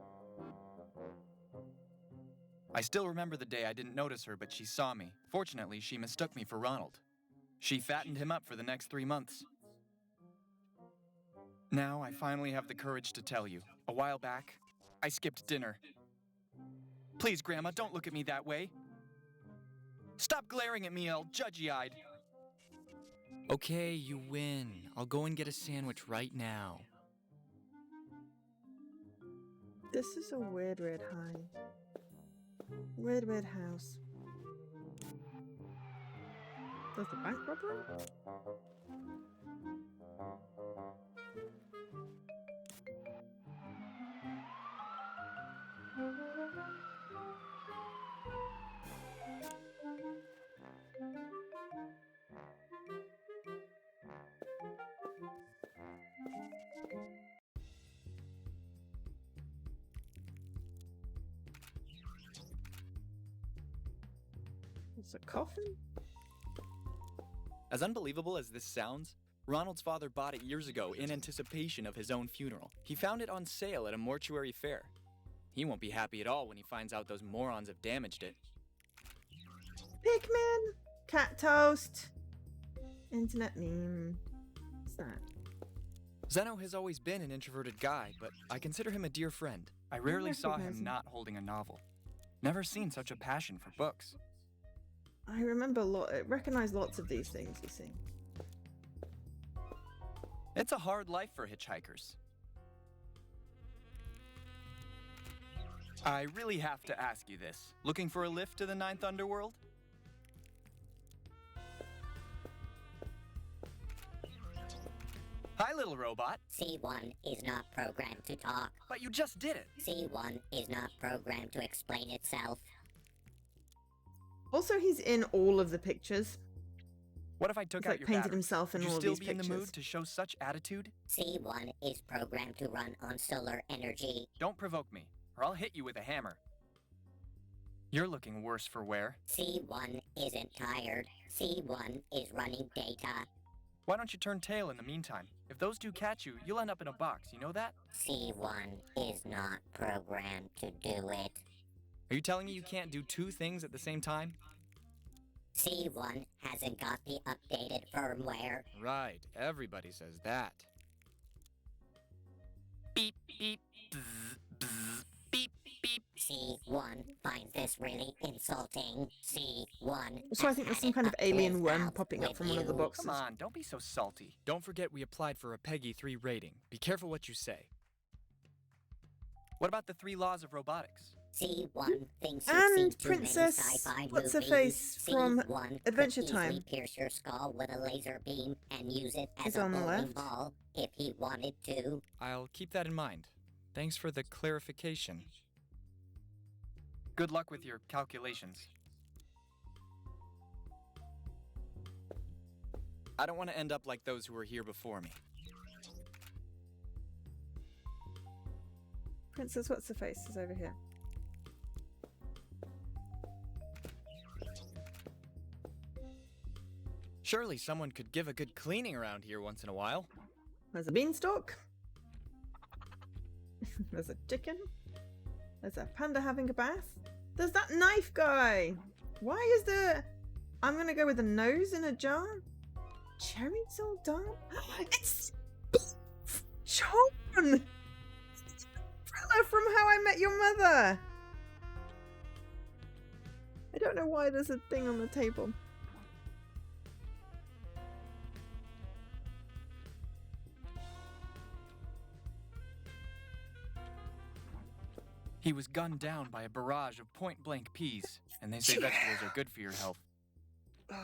Speaker 4: I still remember the day I didn't notice her, but she saw me. Fortunately, she mistook me for Ronald. She fattened him up for the next 3 months. Now I finally have the courage to tell you. A while back, I skipped dinner. Please, Grandma, don't look at me that way. Stop glaring at me all judgy-eyed.
Speaker 13: Okay, you win. I'll go and get a sandwich right now.
Speaker 1: This is a weird high. Weird house. Does the bank robbery? It's a coffin?
Speaker 4: As unbelievable as this sounds, Ronald's father bought it years ago in anticipation of his own funeral. He found it on sale at a mortuary fair. He won't be happy at all when he finds out those morons have damaged it.
Speaker 1: Pikmin! Cat toast! Internet meme. What's that?
Speaker 4: Zeno has always been an introverted guy, but I consider him a dear friend. I rarely saw
Speaker 1: recognize
Speaker 4: him
Speaker 1: him.
Speaker 4: not holding a novel. Never seen such a passion for books.
Speaker 1: I recognize lots of these things, you see.
Speaker 4: It's a hard life for hitchhikers. I really have to ask you this. Looking for a lift to the 9th Underworld? Hi, little robot.
Speaker 14: C1 is not programmed to talk.
Speaker 4: But you just did it.
Speaker 14: C1 is not programmed to explain itself.
Speaker 1: Also, he's in all of the pictures.
Speaker 4: What if I took
Speaker 1: He's
Speaker 4: out
Speaker 1: like
Speaker 4: your
Speaker 1: painted
Speaker 4: battery?
Speaker 1: himself in
Speaker 4: Would
Speaker 1: all
Speaker 4: you
Speaker 1: of
Speaker 4: still
Speaker 1: these
Speaker 4: be in the
Speaker 1: pictures.
Speaker 4: mood to show such attitude?
Speaker 14: C1 is programmed to run on solar energy.
Speaker 4: Don't provoke me, or I'll hit you with a hammer. You're looking worse for wear.
Speaker 14: C1 isn't tired. C1 is running data.
Speaker 4: Why don't you turn tail in the meantime? If those two catch you, you'll end up in a box, you know that?
Speaker 14: C1 is not programmed to do it.
Speaker 4: Are you telling me you can't do two things at the same time?
Speaker 14: C1 hasn't got the updated firmware.
Speaker 13: Right, everybody says that. Beep, beep, bzz, bzz, beep, beep.
Speaker 14: C1 finds this really insulting. C1.
Speaker 1: So I think there's some kind of alien worm popping up from one of the boxes.
Speaker 4: Come on, don't be so salty.
Speaker 13: Don't forget we applied for a PEGI 3 rating. Be careful what you say. What about the 3 laws of robotics?
Speaker 14: C1 thinks you've
Speaker 1: And
Speaker 14: seen too many
Speaker 1: Princess,
Speaker 14: sci-fi
Speaker 1: what's her
Speaker 14: movies.
Speaker 1: face from
Speaker 14: C1
Speaker 1: Adventure
Speaker 14: could
Speaker 1: Time?
Speaker 14: easily pierce your skull with a laser beam and use it as
Speaker 1: Is
Speaker 14: a
Speaker 1: on the
Speaker 14: bowling
Speaker 1: left.
Speaker 14: ball if he wanted to.
Speaker 13: I'll keep that in mind. Thanks for the clarification.
Speaker 4: Good luck with your calculations.
Speaker 13: I don't want to end up like those who were here before me.
Speaker 1: Princess, what's her face is over here.
Speaker 13: Surely someone could give a good cleaning around here once in a while.
Speaker 1: There's a beanstalk. There's a chicken. There's a panda having a bath. There's that knife guy. Why is there... I'm gonna go with a nose in a jar. Cherries all done. It's Sean! Umbrella from How I Met Your Mother. I don't know why there's a thing on the table.
Speaker 4: He was gunned down by a barrage of point-blank peas, and they say vegetables are good for your health.
Speaker 15: I'm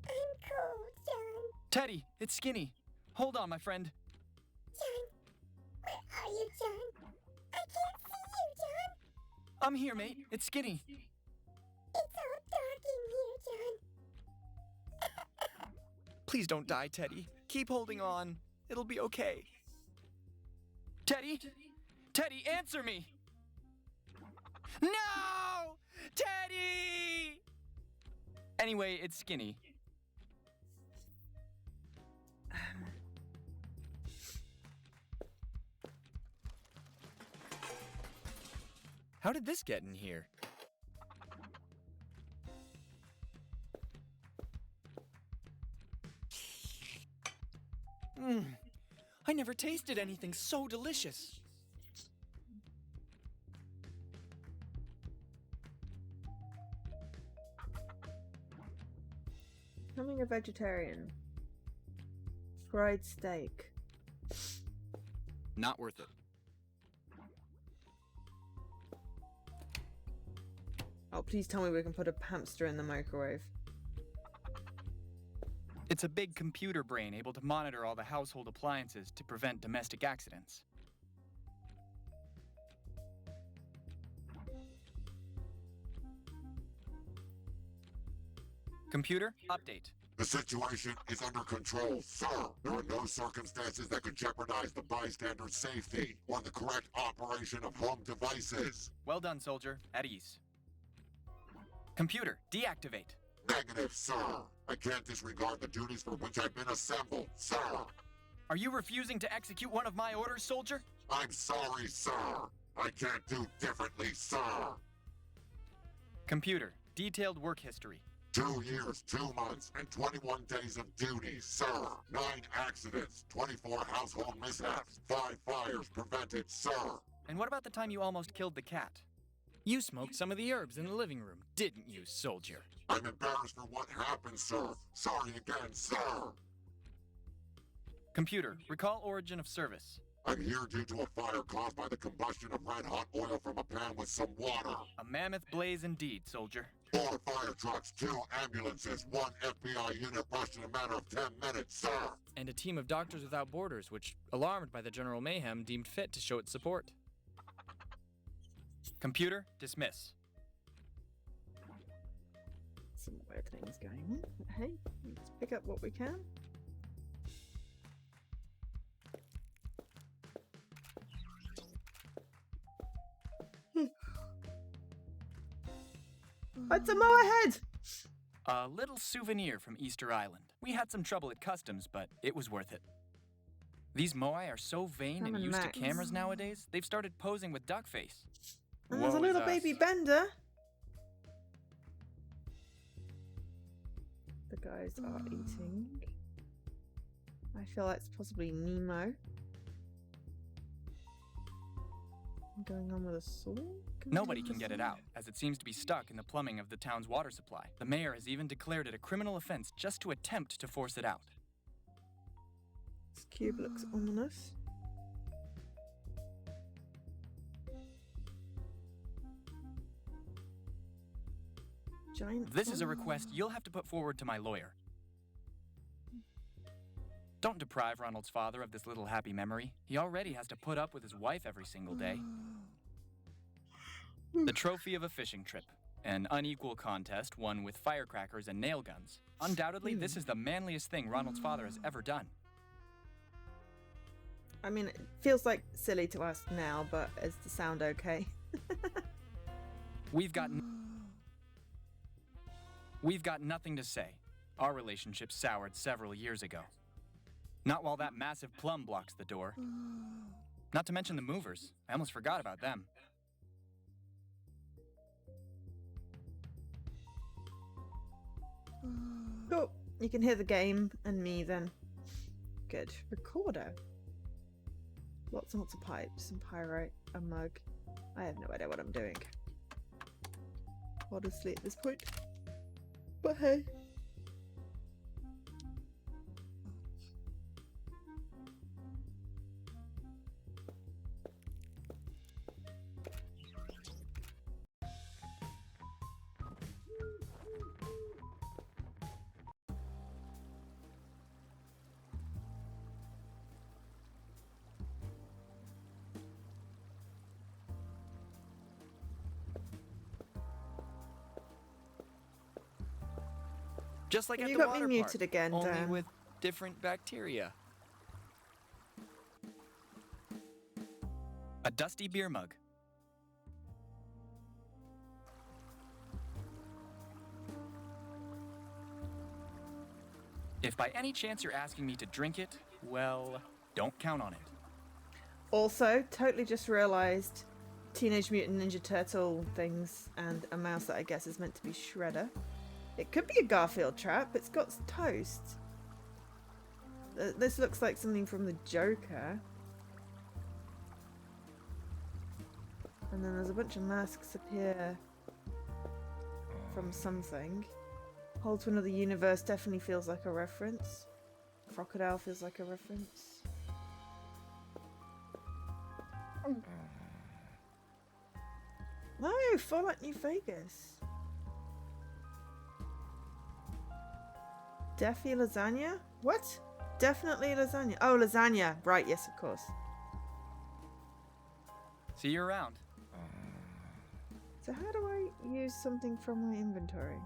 Speaker 15: cold, John.
Speaker 4: Teddy, it's Skinny. Hold on, my friend.
Speaker 15: John, where are you, John? I can't see you, John.
Speaker 4: I'm here, mate. It's Skinny.
Speaker 15: It's all dark in here, John.
Speaker 4: Please don't die, Teddy. Keep holding on. It'll be okay. Teddy? Teddy, answer me! No! Teddy! Anyway, it's Skinny.
Speaker 13: How did this get in here?
Speaker 4: I never tasted anything so delicious.
Speaker 1: Becoming a vegetarian. Fried steak.
Speaker 13: Not worth it.
Speaker 1: Oh, please tell me we can put a hamster in the microwave.
Speaker 4: It's a big computer brain able to monitor all the household appliances to prevent domestic accidents. Computer, update.
Speaker 16: The situation is under control, sir. There are no circumstances that could jeopardize the bystander's safety or the correct operation of home devices.
Speaker 4: Well done, soldier. At ease. Computer, deactivate.
Speaker 16: Negative, sir. I can't disregard the duties for which I've been assembled, sir.
Speaker 4: Are you refusing to execute one of my orders, soldier?
Speaker 16: I'm sorry, sir. I can't do differently, sir.
Speaker 4: Computer, detailed work history.
Speaker 16: 2 years, 2 months, and 21 days of duty, sir. 9 accidents, 24 household mishaps, 5 fires prevented, sir.
Speaker 4: And what about the time you almost killed the cat?
Speaker 13: You smoked some of the herbs in the living room, didn't you, soldier?
Speaker 16: I'm embarrassed for what happened, sir. Sorry again, sir.
Speaker 4: Computer, recall origin of service.
Speaker 16: I'm here due to a fire caused by the combustion of red-hot oil from a pan with some water.
Speaker 4: A mammoth blaze indeed, soldier.
Speaker 16: 4 fire trucks, 2 ambulances, 1 FBI unit rushed in a matter of 10 minutes, sir.
Speaker 13: And a team of Doctors Without Borders, which, alarmed by the general mayhem, deemed fit to show its support.
Speaker 4: Computer, dismiss.
Speaker 1: Some weird things going on. But hey, let's pick up what we can. It's a mowerhead!
Speaker 4: A little souvenir from Easter Island. We had some trouble at customs, but it was worth it. These moai are so vain and used to cameras nowadays, they've started posing with duck face.
Speaker 1: And there's a little baby bender. guys are eating. I feel like it's possibly Nemo. Going on with a saw?
Speaker 4: Nobody can get it out, as it seems to be stuck in the plumbing of the town's water supply. The mayor has even declared it a criminal offense just to attempt to force it out.
Speaker 1: This cube looks ominous. Giant
Speaker 4: This is a request you'll have to put forward to my lawyer. Don't deprive Ronald's father of this little happy memory. He already has to put up with his wife every single day. The trophy of a fishing trip. An unequal contest won with firecrackers and nail guns. Undoubtedly, this is the manliest thing Ronald's father has ever done.
Speaker 1: I mean, it feels like silly to us now, but is the sound okay?
Speaker 4: We've got nothing to say. Our relationship soured several years ago. Not while that massive plum blocks the door. Not to mention the movers. I almost forgot about them.
Speaker 1: Oh, you can hear the game and me then. Good. Recorder. Lots and lots of pipes, some pyrite, a mug. I have no idea what I'm doing. Honestly, at this point. But hey.
Speaker 4: Just like at
Speaker 1: You
Speaker 4: the
Speaker 1: got me
Speaker 4: water
Speaker 1: muted
Speaker 4: park,
Speaker 1: again,
Speaker 4: only
Speaker 1: Dan.
Speaker 4: with different bacteria. A dusty beer mug. If by any chance you're asking me to drink it, well, don't count on it.
Speaker 1: Also, totally just realised Teenage Mutant Ninja Turtle things and a mouse that I guess is meant to be Shredder. It could be a Garfield trap. It's got toast. This looks like something from the Joker. And then there's a bunch of masks up here from something. Whole to Another Universe definitely feels like a reference. Crocodile feels like a reference. No, Fallout New Vegas. Deafy lasagna? What? Definitely lasagna. Oh, lasagna. Right, yes, of course.
Speaker 4: See you around.
Speaker 1: So how do I use something from my inventory?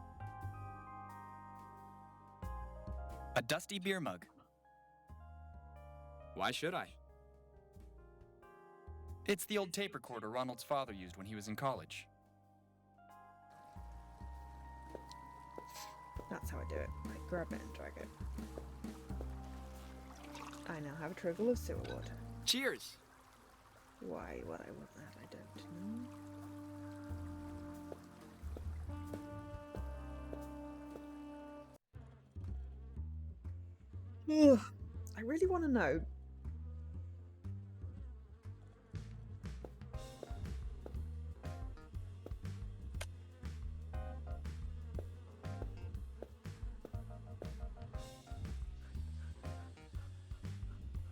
Speaker 4: A dusty beer mug. Why should I? It's the old tape recorder Ronald's father used when he was in college.
Speaker 1: That's how I do it. I grab it and drag it. I now have a trickle of sewer water.
Speaker 4: Cheers!
Speaker 1: Why would I want that? I don't know. Ugh, I really want to know.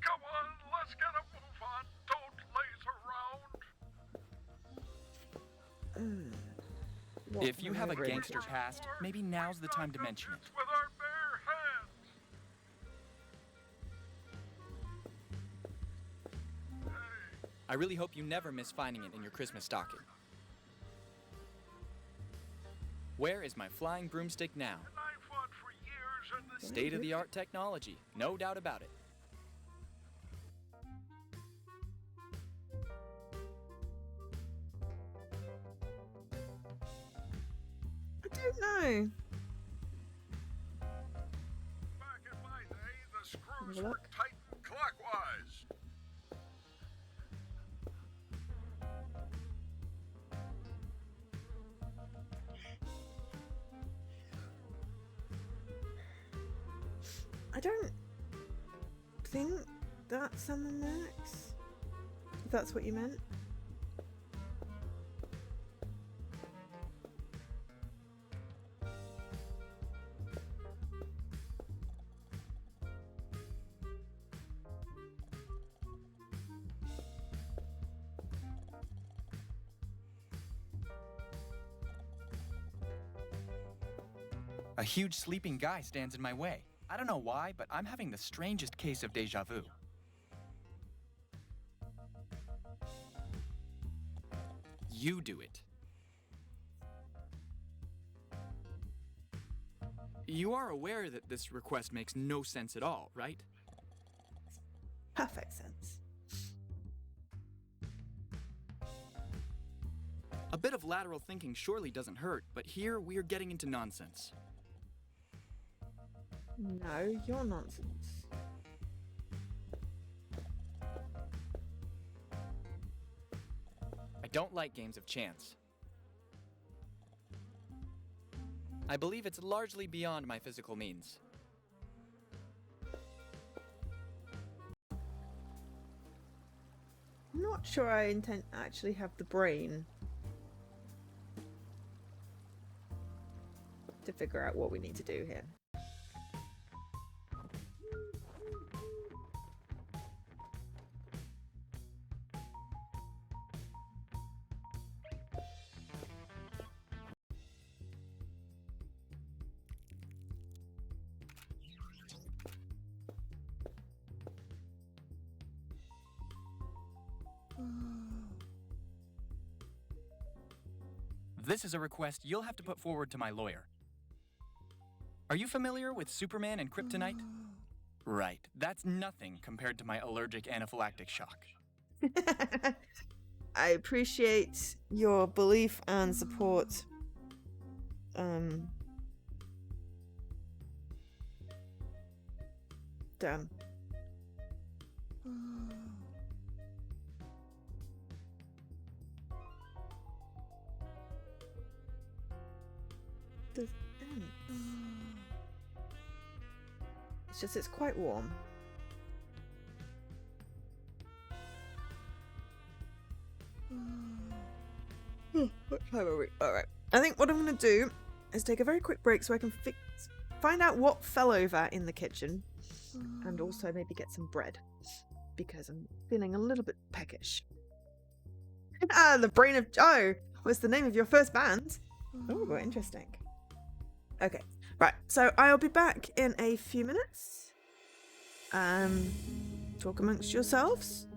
Speaker 10: Come on, let's get a move on. Don't laze around.
Speaker 4: If you have a gangster past, maybe now's the time to mention it.
Speaker 10: With our bare hands.
Speaker 4: I really hope you never miss finding it in your Christmas stocking. Where is my flying broomstick now?
Speaker 10: And I fought for years in the
Speaker 4: State-of-the-art technology, no doubt about it.
Speaker 1: I don't know.
Speaker 10: Back in my day, the screws
Speaker 1: Have a
Speaker 10: were
Speaker 1: look.
Speaker 10: tightened clockwise.
Speaker 1: I don't think that's Summon Max. If that's what you meant.
Speaker 4: A huge sleeping guy stands in my way. I don't know why, but I'm having the strangest case of déjà vu. You do it. You are aware that this request makes no sense at all, right?
Speaker 1: Perfect sense.
Speaker 4: A bit of lateral thinking surely doesn't hurt, but here we're getting into nonsense.
Speaker 1: No, you're nonsense.
Speaker 4: I don't like games of chance. I believe it's largely beyond my physical means.
Speaker 1: I'm not sure I actually have the brain to figure out what we need to do here.
Speaker 4: This is a request you'll have to put forward to my lawyer. Are you familiar with Superman and kryptonite? Right, that's nothing compared to my allergic anaphylactic shock.
Speaker 1: I appreciate your belief and support. Damn. Does it's just it's quite warm. What time are we? Alright. I think what I'm gonna do is take a very quick break so I can find out what fell over in the kitchen. And also maybe get some bread. Because I'm feeling a little bit peckish. Ah, the Brain of Joe was the name of your first band. Oh, interesting. Okay, right. So I'll be back in a few minutes. Talk amongst yourselves.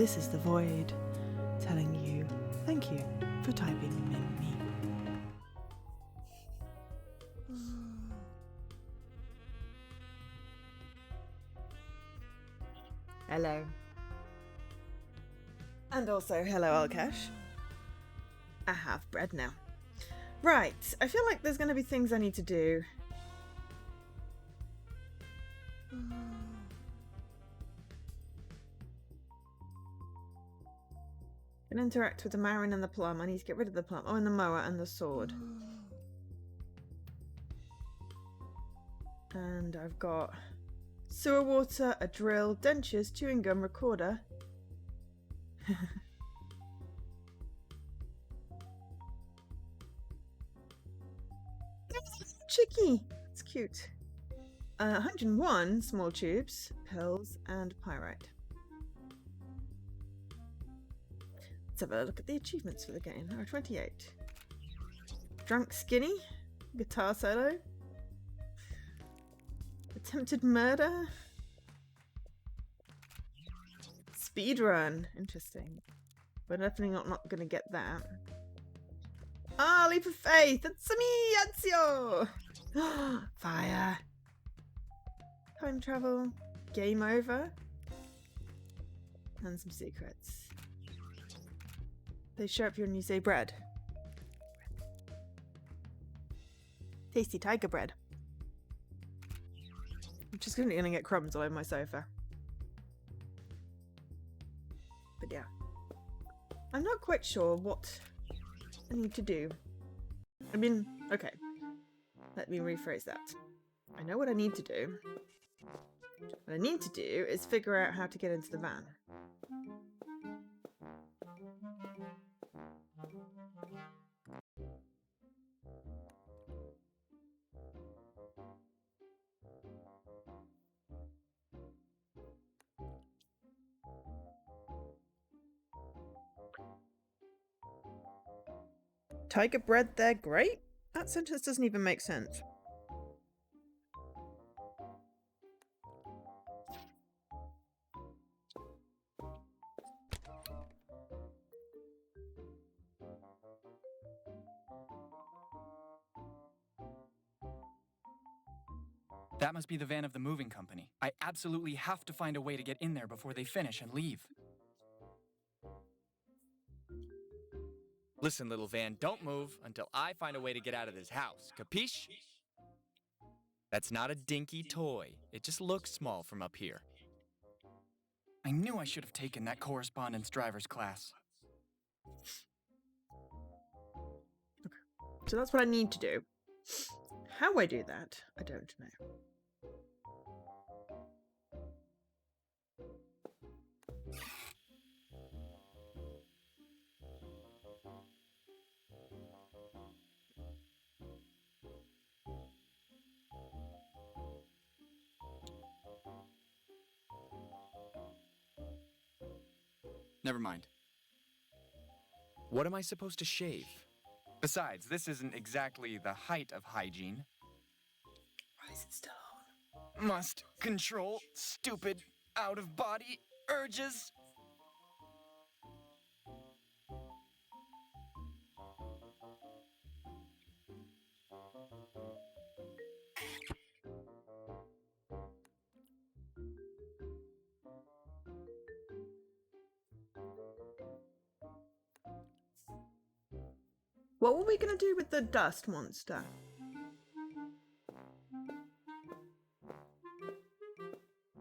Speaker 1: this is the void telling you thank you for typing in me. Hello. And also, hello, Alkesh. I have bread now. Right, I feel like there's going to be things I need to do. Can interact with the marron and the plum. I need to get rid of the plum. Oh, and the mower and the sword. And I've got sewer water, a drill, dentures, chewing gum, recorder. Chicky! It's cute. 101 small tubes, pills, and pyrite. Let's have a look at the achievements for the game. There are 28. Drunk skinny, guitar solo, attempted murder, speedrun. Interesting. We're definitely not going to get that. Ah, leap of faith! It's me, Ezio! Fire. Time travel. Game over. And some secrets. They show up here and you say bread. Tasty tiger bread. I'm just gonna get crumbs all over my sofa. But yeah. I'm not quite sure what I need to do. I mean, okay. Let me rephrase that. I know what I need to do. What I need to do is figure out how to get into the van. Tiger bread, they're great? That sentence doesn't even make sense.
Speaker 4: That must be the van of the moving company. I absolutely have to find a way to get in there before they finish and leave. Listen, little van, don't move until I find a way to get out of this house. Capiche? That's not a dinky toy. It just looks small from up here. I knew I should have taken that correspondence driver's class.
Speaker 1: Okay. So that's what I need to do. How I do that, I don't know.
Speaker 4: Never mind. What am I supposed to shave? Besides, this isn't exactly the height of hygiene.
Speaker 1: Why is it still on?
Speaker 4: Must control stupid out-of-body urges.
Speaker 1: What were we going to do with the dust monster?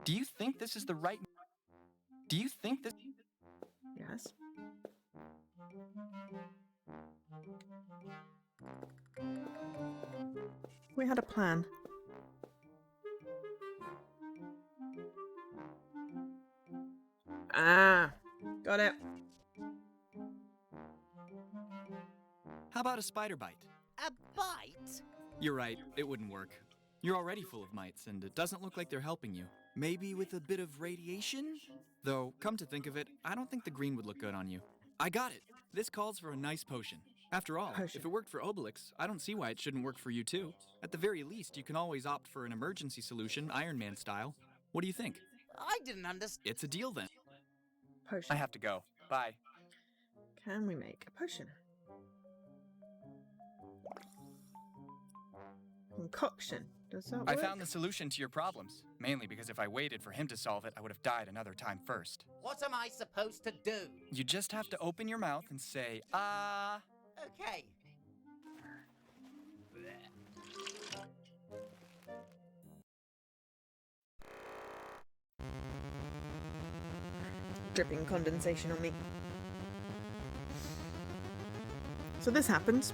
Speaker 4: Do you think this is the right... Do you think this...
Speaker 1: Yes. We had a plan. Ah, got it.
Speaker 13: How about a spider bite?
Speaker 12: A bite?
Speaker 13: You're right, it wouldn't work. You're already full of mites, and it doesn't look like they're helping you. Maybe with a bit of radiation? Though, come to think of it, I don't think the green would look good on you. I got it! This calls for a nice potion. After all, if it worked for Obelix, I don't see why it shouldn't work for you too. At the very least, you can always opt for an emergency solution, Iron Man style. What do you think?
Speaker 12: I didn't understand.
Speaker 13: It's a deal then.
Speaker 1: potion?
Speaker 4: I have to go. Bye.
Speaker 1: Can we make a potion? Concoction. Does that work?
Speaker 4: I found the solution to your problems, mainly because if I waited for him to solve it, I would have died another time first.
Speaker 12: What am I supposed to do?
Speaker 4: You just have to open your mouth and say, ah.
Speaker 12: Okay.
Speaker 1: Dripping condensation on me. So this happens.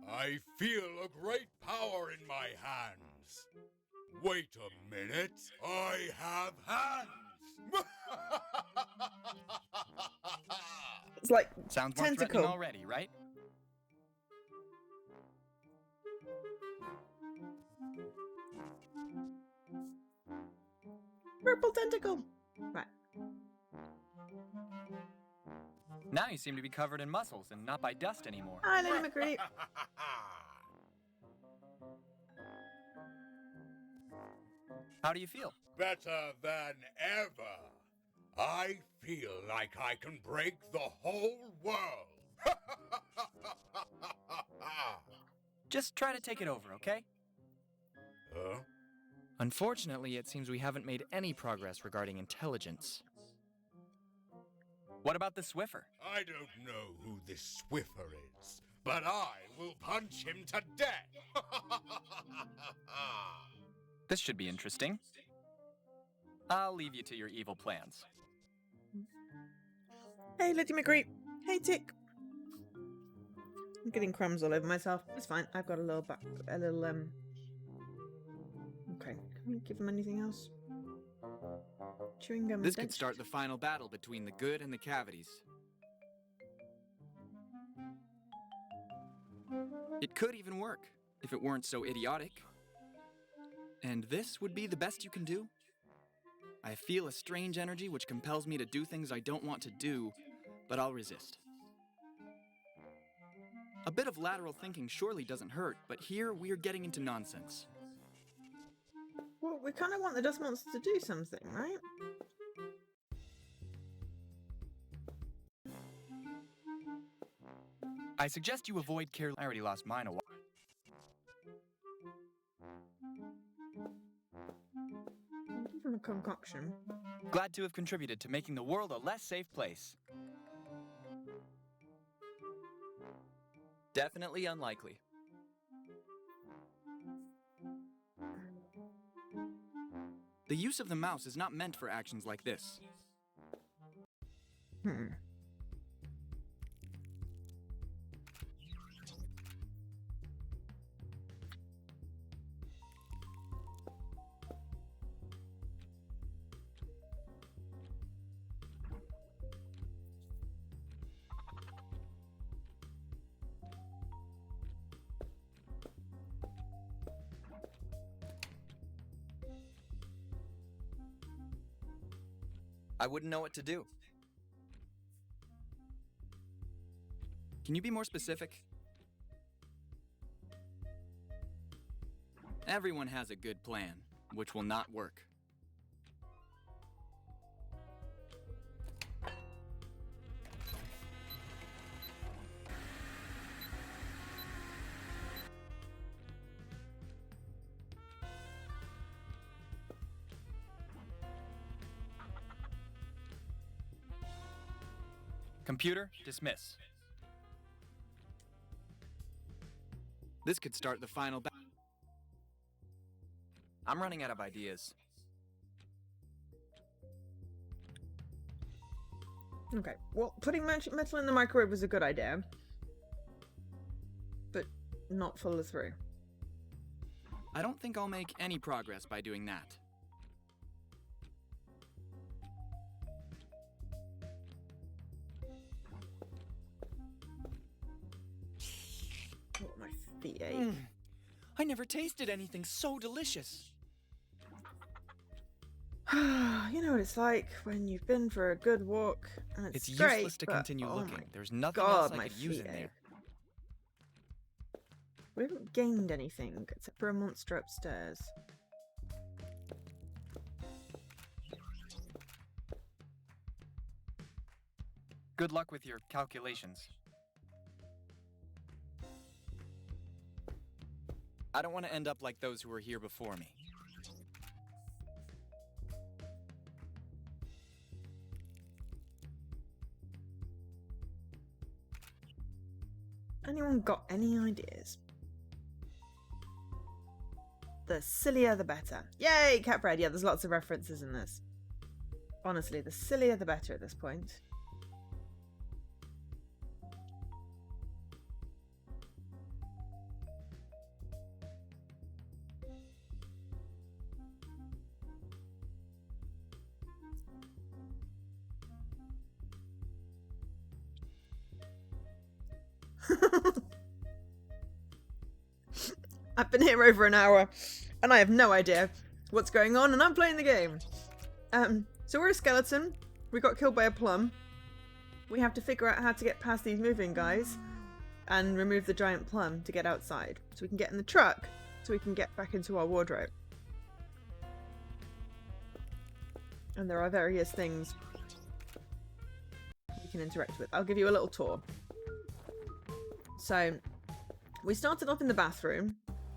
Speaker 10: I feel a great power in my hands. Wait a minute. I have hands.
Speaker 1: It's like
Speaker 4: sounds more
Speaker 1: tentacle
Speaker 4: threatening already, right?
Speaker 1: Purple tentacle. Right.
Speaker 4: Now you seem to be covered in muscles and not by dust anymore.
Speaker 1: Hi, Lady McCreep.
Speaker 10: How do you feel? Better than ever. I feel like I can break the whole world.
Speaker 4: Just try to take it over, okay?
Speaker 10: Huh?
Speaker 4: Unfortunately, it seems we haven't made any progress regarding intelligence. What about the Swiffer?
Speaker 10: I don't know who this Swiffer is, but I will punch him to death.
Speaker 4: This should be interesting. I'll leave you to your evil plans.
Speaker 1: Hey, Lady McCreep. Hey, Tick. I'm getting crumbs all over myself. It's fine. I've got a little Okay. Can we give him anything else? Chewing gum.
Speaker 13: This could start the final battle between the good and the cavities. It could even work, if it weren't so idiotic. And this would be the best you can do? I feel a strange energy which compels me to do things I don't want to do, but I'll resist. A bit of lateral thinking surely doesn't hurt, but here we're getting into nonsense.
Speaker 1: Well, we kind of want the dust monster to do something, right?
Speaker 4: I suggest you avoid care. I already lost mine a while.
Speaker 1: Give him a concoction.
Speaker 4: Glad to have contributed to making the world a less safe place. Definitely unlikely. The use of the mouse is not meant for actions like this. I wouldn't know what to do. Can you be more specific? Everyone has a good plan, which will not work. Computer, dismiss. This could start the final battle. I'm running out of ideas.
Speaker 1: Okay, well, putting metal in the microwave was a good idea, but not follow through.
Speaker 13: I don't think I'll make any progress by doing that.
Speaker 1: Oh, my feet ache.
Speaker 13: I never tasted anything so delicious.
Speaker 1: You know what it's like when you've been for a good walk and it's great,
Speaker 13: useless to
Speaker 1: but,
Speaker 13: continue
Speaker 1: oh
Speaker 13: looking.
Speaker 1: my
Speaker 13: There's nothing
Speaker 1: God,
Speaker 13: else I
Speaker 1: my
Speaker 13: could use
Speaker 1: feet
Speaker 13: in there.
Speaker 1: ache. We haven't gained anything except for a monster upstairs.
Speaker 4: Good luck with your calculations. I don't want to end up like those who were here before me.
Speaker 1: Anyone got any ideas? The sillier the better. Yay, cat bread. Yeah, there's lots of references in this. Honestly, the sillier the better at this point. I've been here over an hour and I have no idea what's going on and I'm playing the game. So we're a skeleton. We got killed by a plum. We have to figure out how to get past these moving guys and remove the giant plum to get outside so we can get in the truck so we can get back into our wardrobe. And there are various things we can interact with. I'll give you a little tour. So we started off in the bathroom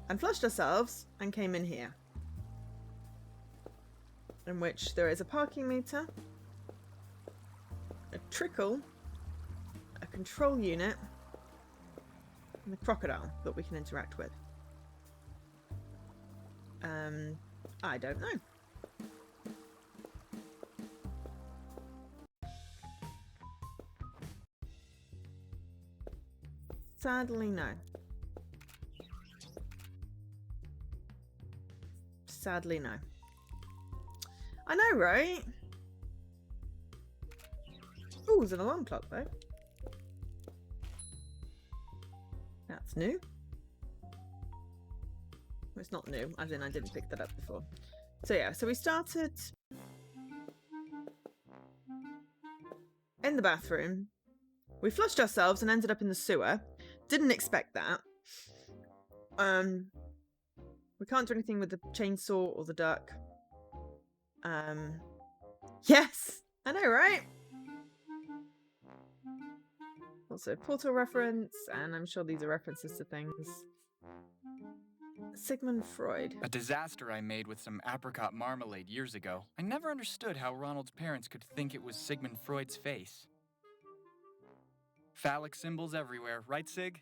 Speaker 1: and flushed ourselves and came in here, in which there is a parking meter, a trickle, a control unit, and a crocodile that we can interact with. I don't know. Sadly, no. Sadly, no. I know, right? Oh, there's an alarm clock, though. That's new. Well, it's not new, as in I didn't pick that up before. So yeah, so we started in the bathroom. We flushed ourselves and ended up in the sewer. Didn't expect that. We can't do anything with the chainsaw or the duck. Yes! I know, right? Also, Portal reference, and I'm sure these are references to things. Sigmund Freud.
Speaker 4: A disaster I made with some apricot marmalade years ago. I never understood how Ronald's parents could think it was Sigmund Freud's face. Phallic symbols everywhere, right, Sig?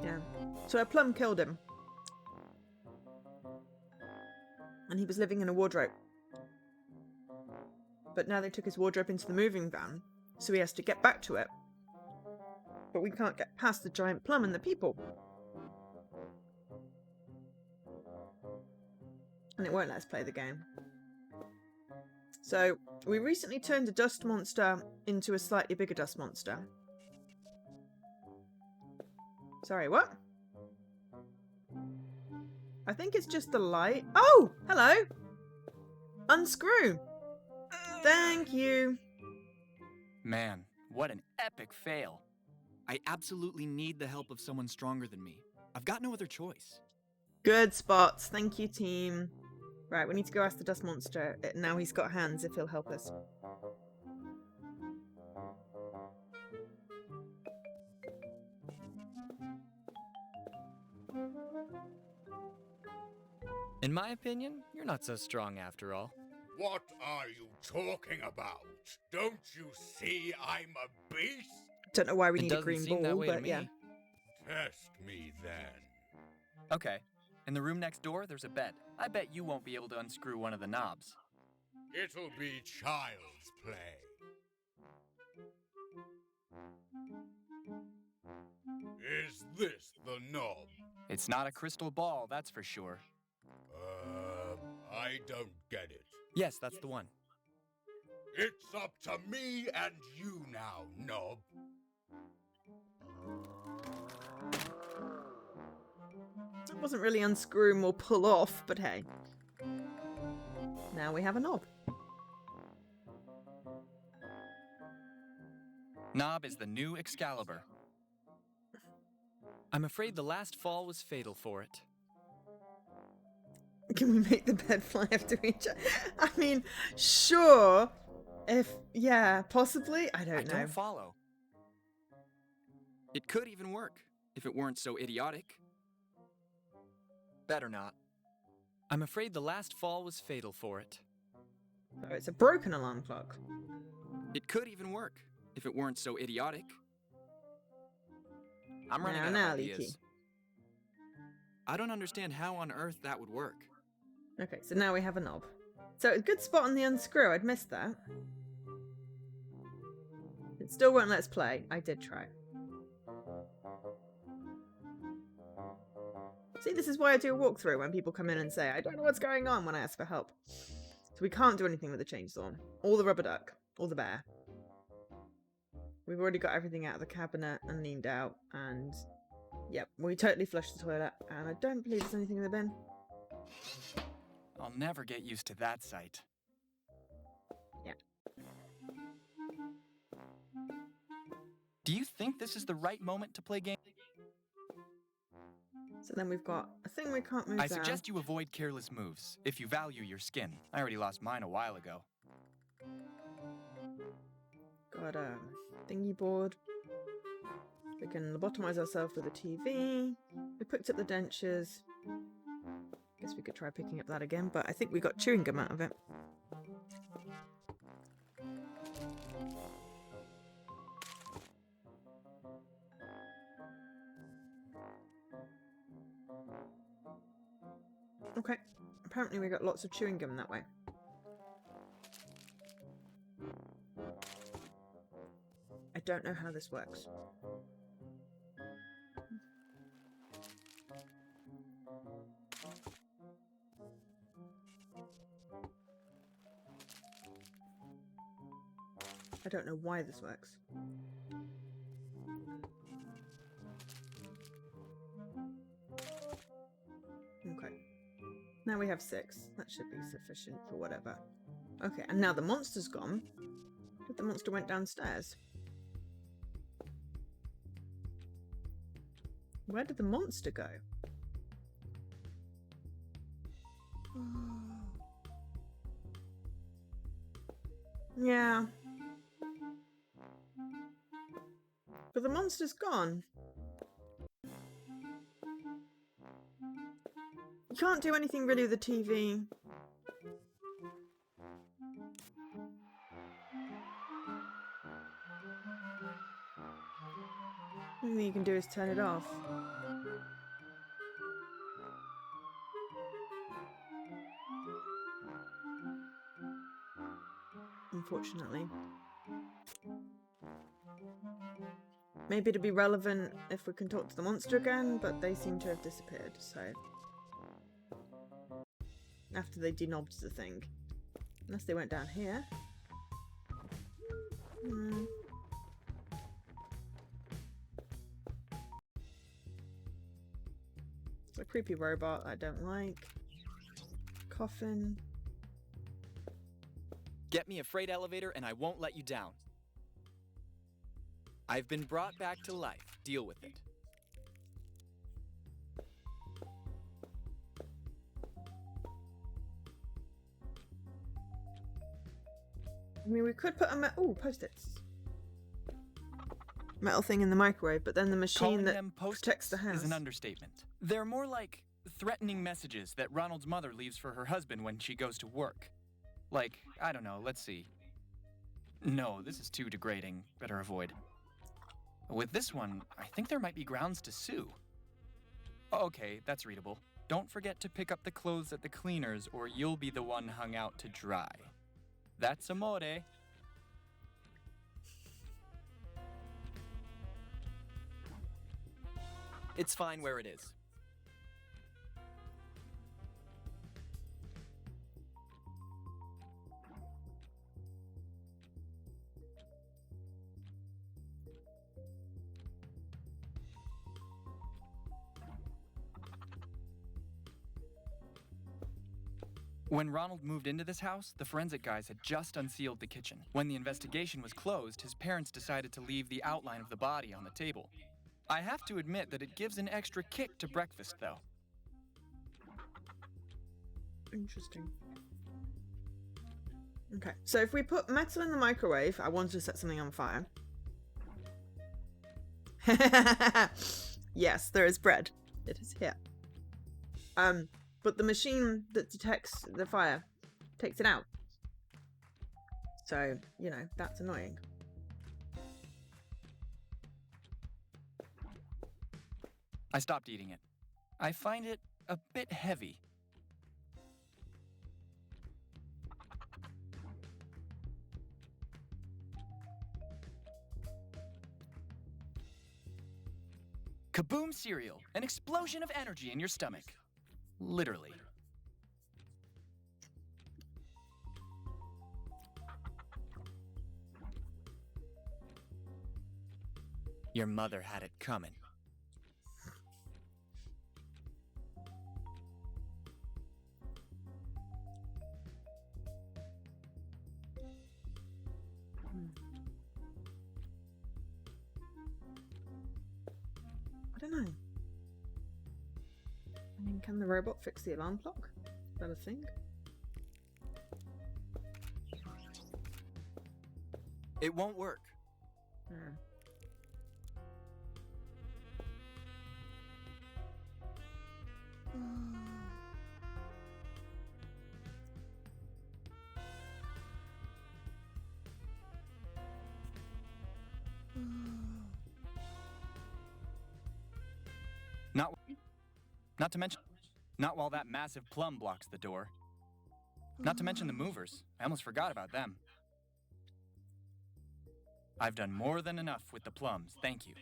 Speaker 1: Yeah. So a plum killed him. And he was living in a wardrobe. But now they took his wardrobe into the moving van, so he has to get back to it. But we can't get past the giant plum and the people. And it won't let us play the game. So, we recently turned a dust monster into a slightly bigger dust monster. Sorry, what? I think it's just the light. Oh! Hello! Unscrew! Thank you!
Speaker 4: Man, what an epic fail.
Speaker 13: I absolutely need the help of someone stronger than me. I've got no other choice.
Speaker 1: Good spots. Thank you, team. Right, we need to go ask the dust monster. Now he's got hands, if he'll help us.
Speaker 4: In my opinion, you're not so strong after all.
Speaker 10: What are you talking about? Don't you see I'm a beast?
Speaker 1: Don't know why we
Speaker 4: It
Speaker 1: need a
Speaker 4: doesn't
Speaker 1: green
Speaker 4: seem that
Speaker 1: ball,
Speaker 4: way to
Speaker 1: but yeah.
Speaker 4: me.
Speaker 10: Test me then.
Speaker 4: Okay. In the room next door, there's a bed. I bet you won't be able to unscrew one of the knobs.
Speaker 10: It'll be child's play. Is this the knob?
Speaker 4: It's not a crystal ball, that's for sure.
Speaker 10: I don't get it.
Speaker 4: Yes, that's the one.
Speaker 10: It's up to me and you now, knob.
Speaker 1: It wasn't really unscrew him or pull off, but hey. Now we have a knob.
Speaker 4: Knob is the new Excalibur. I'm afraid the last fall was fatal for it.
Speaker 1: Can we make the bed fly after each other? I mean, sure. Yeah, possibly. I don't know.
Speaker 4: Don't follow. It could even work, if it weren't so idiotic. Better not. I'm afraid the last fall was fatal for it.
Speaker 1: Oh, it's a broken alarm clock.
Speaker 4: It could even work, if it weren't so idiotic. I'm running out
Speaker 1: Now,
Speaker 4: of ideas.
Speaker 1: Leaky.
Speaker 4: I don't understand how on earth that would work.
Speaker 1: Okay, so now we have a knob. So a good spot on the unscrew. I'd missed that. It still won't let us play. I did try. See, this is why I do a walkthrough when people come in and say, I don't know what's going on when I ask for help. So we can't do anything with the chainsaw. Or the rubber duck. Or the bear. We've already got everything out of the cabinet and leaned out. And, yep, we totally flushed the toilet. And I don't believe there's anything in the bin.
Speaker 4: I'll never get used to that sight.
Speaker 1: Yeah.
Speaker 4: Do you think this is the right moment to play games?
Speaker 1: So then we've got a thing we can't move
Speaker 4: I
Speaker 1: down.
Speaker 4: suggest you avoid careless moves, if you value your skin. I already lost mine a while ago.
Speaker 1: Got a thingy board. We can lobotomize ourselves with a TV. We picked up the dentures. Guess we could try picking up that again, but I think we got chewing gum out of it. Okay, apparently we got lots of chewing gum that way. I don't know how this works. I don't know why this works. Okay. Now we have 6. That should be sufficient for whatever. Okay, and now the monster's gone. But the monster went downstairs. Where did the monster go? Yeah. But the monster's gone. You can't do anything really with the TV. The only thing you can do is turn it off. Unfortunately. Maybe it'd be relevant if we can talk to the monster again, but they seem to have disappeared, so... After they denobbed the thing. Unless they went down here. It's a creepy robot I don't like. Coffin.
Speaker 4: Get me a freight elevator and I won't let you down. I've been brought back to life. Deal with it.
Speaker 1: I mean, we could put a post-its. Metal thing in the microwave, but then the machine
Speaker 4: Calling
Speaker 1: that
Speaker 4: them
Speaker 1: protects the house.
Speaker 4: is an understatement. They're more like threatening messages that Ronald's mother leaves for her husband when she goes to work. Like, I don't know, let's see. No, this is too degrading. Better avoid. With this one, I think there might be grounds to sue. Okay, that's readable. Don't forget to pick up the clothes at the cleaners or you'll be the one hung out to dry. That's amore. It's fine where it is. When Ronald moved into this house, the forensic guys had just unsealed the kitchen. When the investigation was closed, his parents decided to leave the outline of the body on the table. I have to admit that it gives an extra kick to breakfast, though.
Speaker 1: Interesting. Okay, so if we put metal in the microwave, I wanted to set something on fire. Yes, there is bread. It is here. But the machine that detects the fire takes it out. So, you know, that's annoying.
Speaker 4: I stopped eating it. I find it a bit heavy. Kaboom cereal, an explosion of energy in your stomach. Literally. Your mother had it coming.
Speaker 1: I don't know. I mean, can the robot fix the alarm clock? Is that a thing?
Speaker 4: It won't work. Not to mention, not while that massive plum blocks the door. Not to mention the movers. I almost forgot about them. I've done more than enough with the plums, thank you.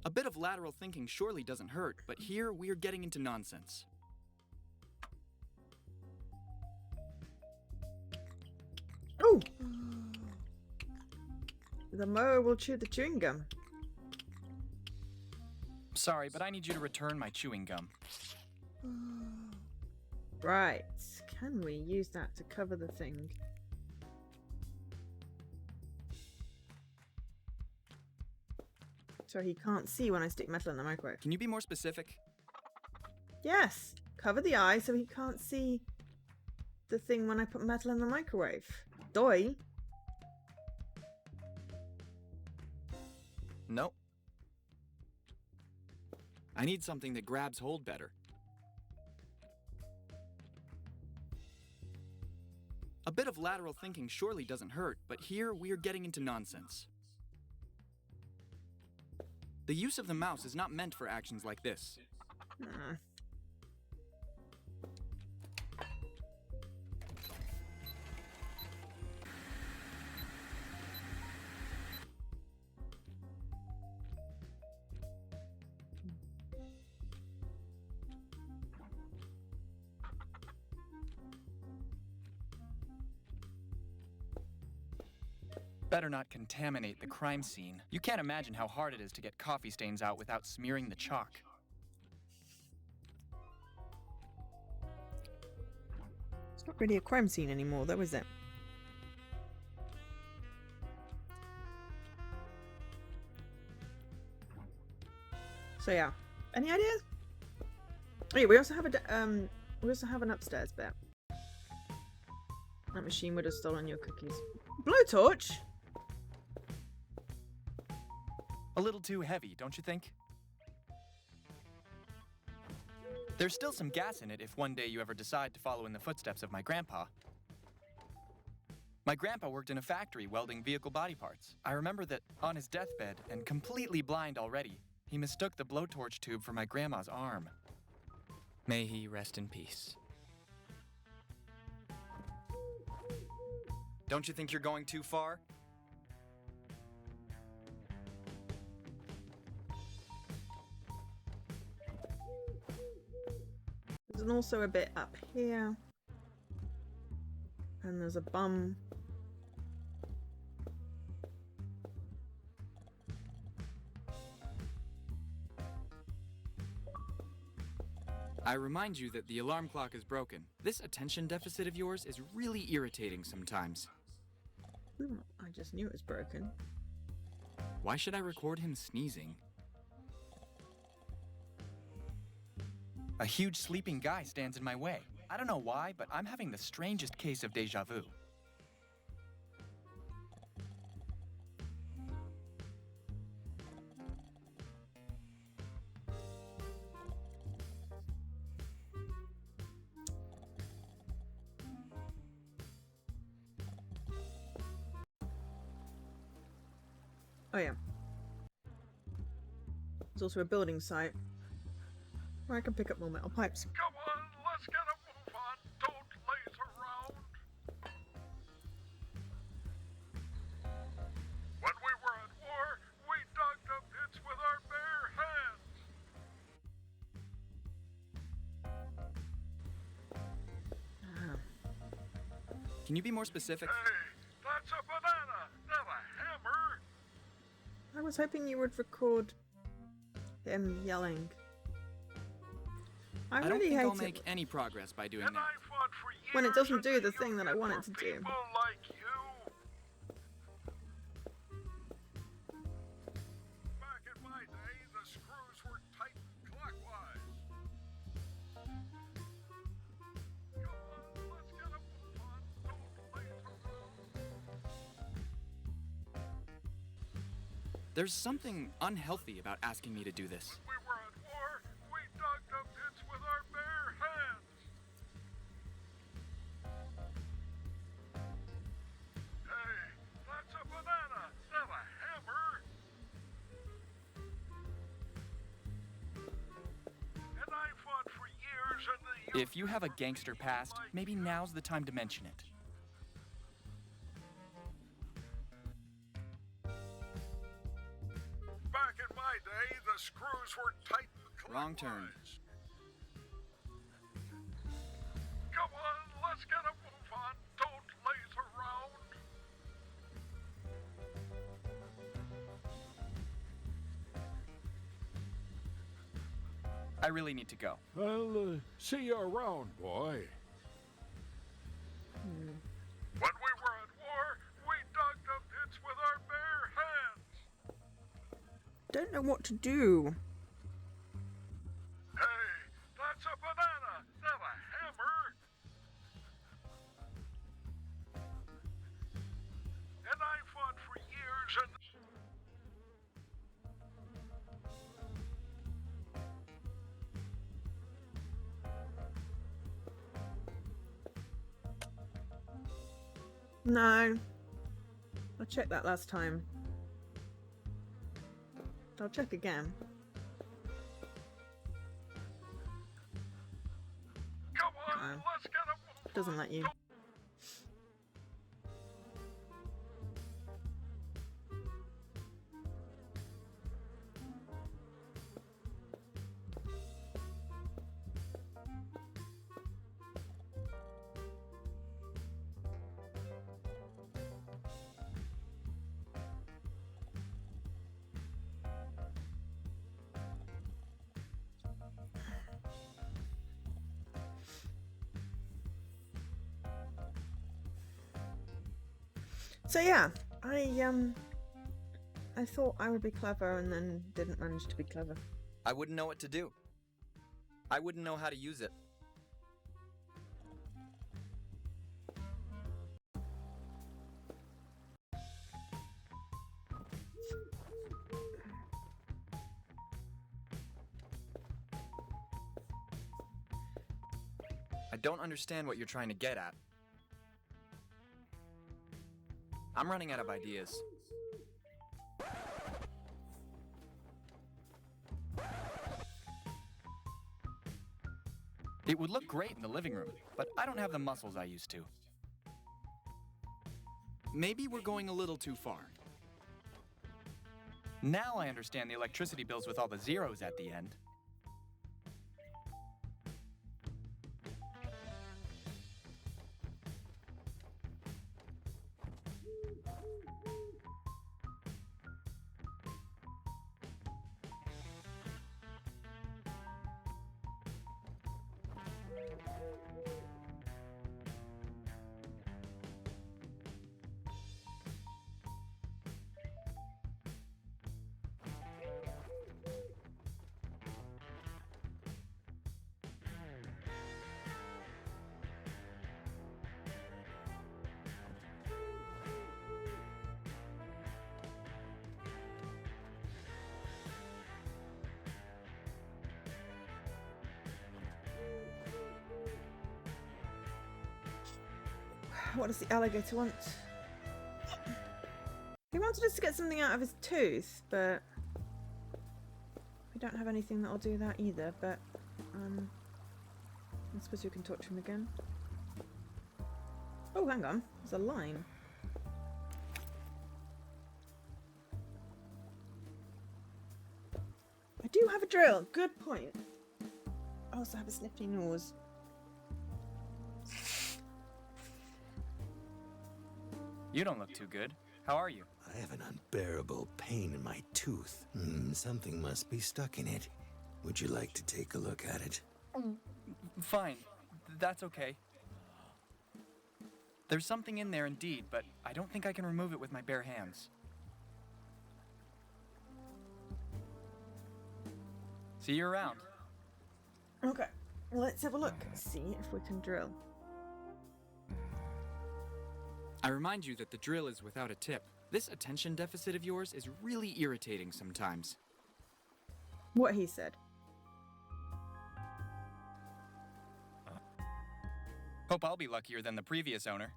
Speaker 4: A bit of lateral thinking surely doesn't hurt, but here we're getting into nonsense.
Speaker 1: Oh! The mower will chew the chewing gum.
Speaker 4: Sorry, but I need you to return my chewing gum.
Speaker 1: Right. Can we use that to cover the thing? So he can't see when I stick metal in the microwave.
Speaker 4: Can you be more specific?
Speaker 1: Yes. Cover the eye so he can't see the thing when I put metal in the microwave. Doi.
Speaker 4: Nope. I need something that grabs hold better. A bit of lateral thinking surely doesn't hurt, but here we're getting into nonsense. The use of the mouse is not meant for actions like this. Better not contaminate the crime scene. You can't imagine how hard it is to get coffee stains out without smearing the chalk.
Speaker 1: It's not really a crime scene anymore, though, is it? So yeah, any ideas? Oh yeah, we also have an upstairs bit. That machine would have stolen your cookies. Blowtorch?
Speaker 4: A little too heavy, don't you think? There's still some gas in it if one day you ever decide to follow in the footsteps of my grandpa. My grandpa worked in a factory welding vehicle body parts. I remember that on his deathbed, and completely blind already, he mistook the blowtorch tube for my grandma's arm. May he rest in peace. Don't you think you're going too far?
Speaker 1: There's also a bit up here. And there's a bum.
Speaker 13: I remind you that the alarm clock is broken. This attention deficit of yours is really irritating sometimes.
Speaker 1: I just knew it was broken.
Speaker 13: Why should I record him sneezing?
Speaker 4: A huge sleeping guy stands in my way. I don't know why, but I'm having the strangest case of deja vu.
Speaker 1: Oh yeah. There's also a building site where I can pick up more metal pipes.
Speaker 10: Come on, let's get a move on. Don't laze around. When we were at war, we dug the pits with our bare hands.
Speaker 13: Can you be more specific?
Speaker 10: Hey, that's a banana, not a hammer.
Speaker 1: I was hoping you would record him yelling. I
Speaker 13: don't
Speaker 1: really
Speaker 13: think
Speaker 1: hate
Speaker 13: I'll
Speaker 1: it
Speaker 13: make any progress by doing
Speaker 10: And
Speaker 13: that.
Speaker 10: I fought for years
Speaker 1: when it doesn't do
Speaker 10: in
Speaker 1: the thing that I want it to do.
Speaker 10: people like you. Back in my day, the screws were tightened clockwise. Come on, let's get a move on. Don't laze around.
Speaker 13: There's something unhealthy about asking me to do this.
Speaker 10: We were at war. We dug the pits with our bare hands. Hey, that's a banana, not a hammer. And I fought for years in the
Speaker 4: If you have a gangster past, maybe now's the time to mention it.
Speaker 10: Back in my day, the screws were tightened clockwise.
Speaker 13: Wrong turn.
Speaker 10: Come on, let's get a move on. Don't laze around.
Speaker 4: I really need to go.
Speaker 10: I'll see you around, boy. When we were at war, we dug the pits with our bare hands.
Speaker 1: Don't know what to do.
Speaker 10: Hey, that's a banana, not a hammer. And I fought for years and...
Speaker 1: No. I checked that last time. I'll check again.
Speaker 10: Come on,
Speaker 1: No.
Speaker 10: let's get a move
Speaker 1: Doesn't
Speaker 10: on.
Speaker 1: let you. So yeah, I thought I would be clever and then didn't manage to be clever.
Speaker 4: I wouldn't know what to do. I wouldn't know how to use it. I don't understand what you're trying to get at. I'm running out of ideas. It would look great in the living room, but I don't have the muscles I used to.
Speaker 13: Maybe we're going a little too far.
Speaker 4: Now I understand the electricity bills with all the zeros at the end.
Speaker 1: What does the alligator want? He wanted us to get something out of his tooth, but we don't have anything that'll do that either, but I suppose we can talk to him again. Oh, hang on. There's a line. I do have a drill. Good point. I also have a sniffy nose.
Speaker 4: You don't look too good. How are you?
Speaker 9: I have an unbearable pain in my tooth. Something must be stuck in it. Would you like to take a look at it?
Speaker 4: Fine. That's okay. There's something in there indeed, but I don't think I can remove it with my bare hands. See you around.
Speaker 1: Okay, let's have a look. See if we can drill.
Speaker 13: I remind you that the drill is without a tip. This attention deficit of yours is really irritating sometimes.
Speaker 1: What he said.
Speaker 4: Hope I'll be luckier than the previous owner.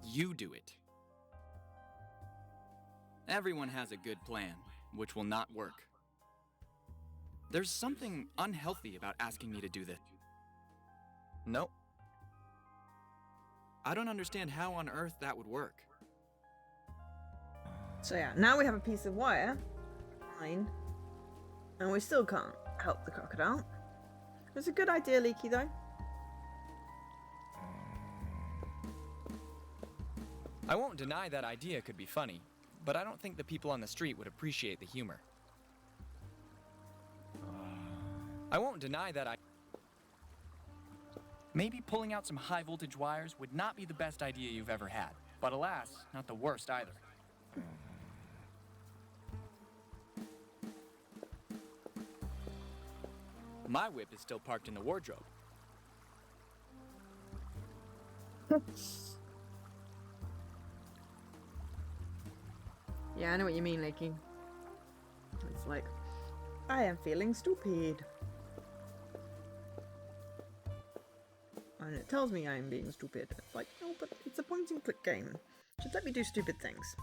Speaker 13: You do it. Everyone has a good plan, which will not work. There's something unhealthy about asking me to do this.
Speaker 4: Nope.
Speaker 13: I don't understand how on earth that would work.
Speaker 1: So yeah, now we have a piece of wire. Fine. And we still can't help the crocodile. It's a good idea, Leaky, though.
Speaker 4: I won't deny that idea could be funny, but I don't think the people on the street would appreciate the humor. I won't deny that Maybe pulling out some high voltage wires would not be the best idea you've ever had, but alas, not the worst either. My whip is still parked in the wardrobe.
Speaker 1: Yeah, I know what you mean, Leaky. It's like, I am feeling stupid. And it tells me I am being stupid. It's like, oh, but it's a point and click game. Should let me do stupid things.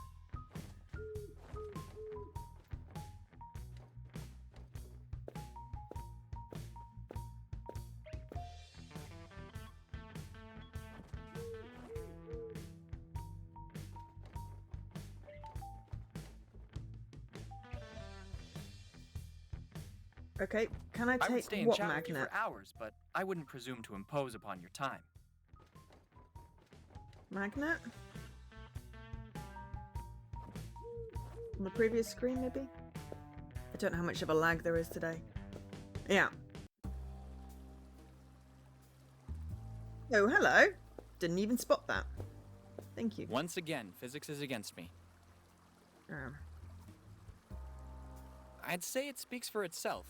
Speaker 1: Okay, can I
Speaker 4: I would
Speaker 1: take
Speaker 4: stay and
Speaker 1: what
Speaker 4: chat with you
Speaker 1: magnet?
Speaker 4: for hours, but I wouldn't presume to impose upon your time.
Speaker 1: Magnet? On the previous screen, maybe? I don't know how much of a lag there is today. Yeah. Oh, hello. Didn't even spot that. Thank you.
Speaker 4: Once again, physics is against me. I'd say it speaks for itself.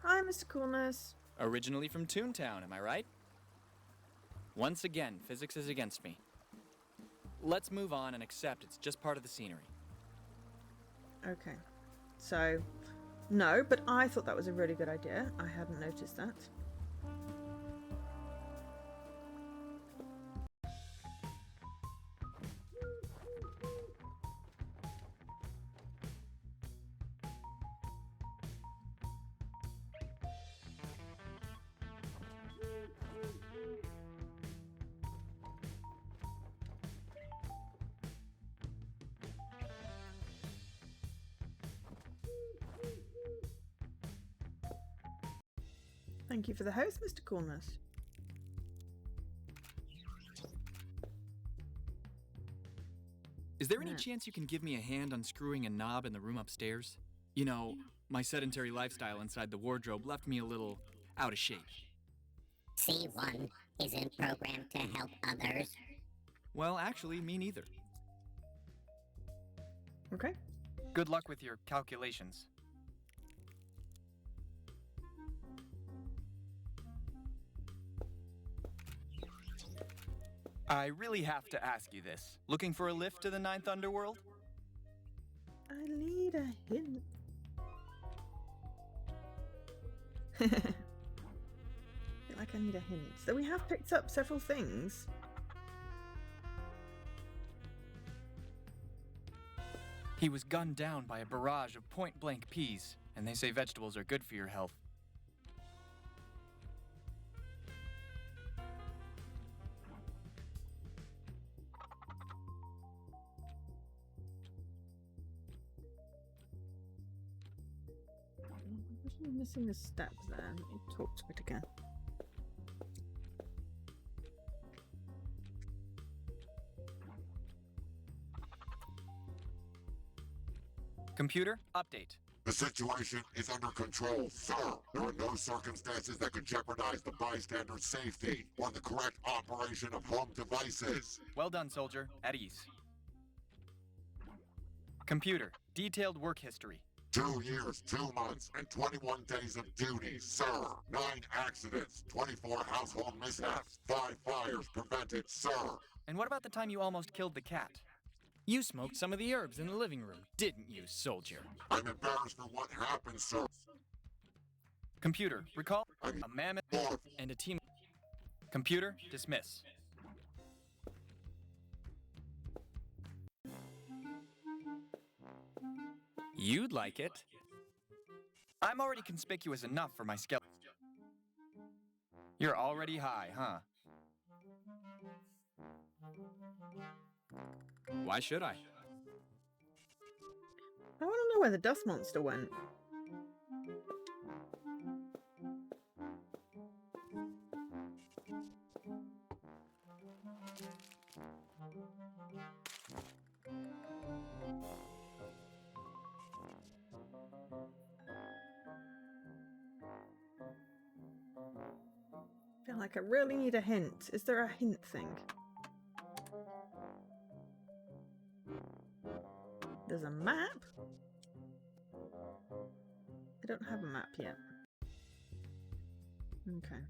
Speaker 1: Hi, Mr. Coolness.
Speaker 4: Originally from Toontown, am I right? Once again, physics is against me. Let's move on and accept it's just part of the scenery.
Speaker 1: Okay. So, no, but I thought that was a really good idea. I hadn't noticed that. Thank you for the host, Mr. Coolness.
Speaker 13: Is there any chance you can give me a hand unscrewing a knob in the room upstairs? You know, my sedentary lifestyle inside the wardrobe left me a little out of shape.
Speaker 14: C1 isn't programmed to help others.
Speaker 13: Well, actually, me neither.
Speaker 1: Okay.
Speaker 4: Good luck with your calculations. I really have to ask you this. Looking for a lift to the 9th Underworld?
Speaker 1: I need a hint. like I need a hint. So we have picked up several things.
Speaker 4: He was gunned down by a barrage of point-blank peas, and they say vegetables are good for your health.
Speaker 1: I'm missing a step there. Let me talk to it again.
Speaker 4: Computer, update.
Speaker 16: The situation is under control, sir. There are no circumstances that could jeopardize the bystander's safety or the correct operation of home devices.
Speaker 4: Well done, soldier. At ease. Computer, detailed work history.
Speaker 16: 2 years, 2 months, and 21 days of duty, sir. 9 accidents, 24 household mishaps, 5 fires prevented, sir.
Speaker 4: And what about the time you almost killed the cat? You smoked some of the herbs in the living room, didn't you, soldier?
Speaker 16: I'm embarrassed for what happened, sir.
Speaker 4: Computer, recall a mammoth and a team. Computer, dismiss. You'd like it. I'm already conspicuous enough for my skeleton. You're already high, huh? Why should I?
Speaker 1: I want to know where the dust monster went. I feel like I really need a hint. Is there a hint thing? There's a map? I don't have a map yet. Okay.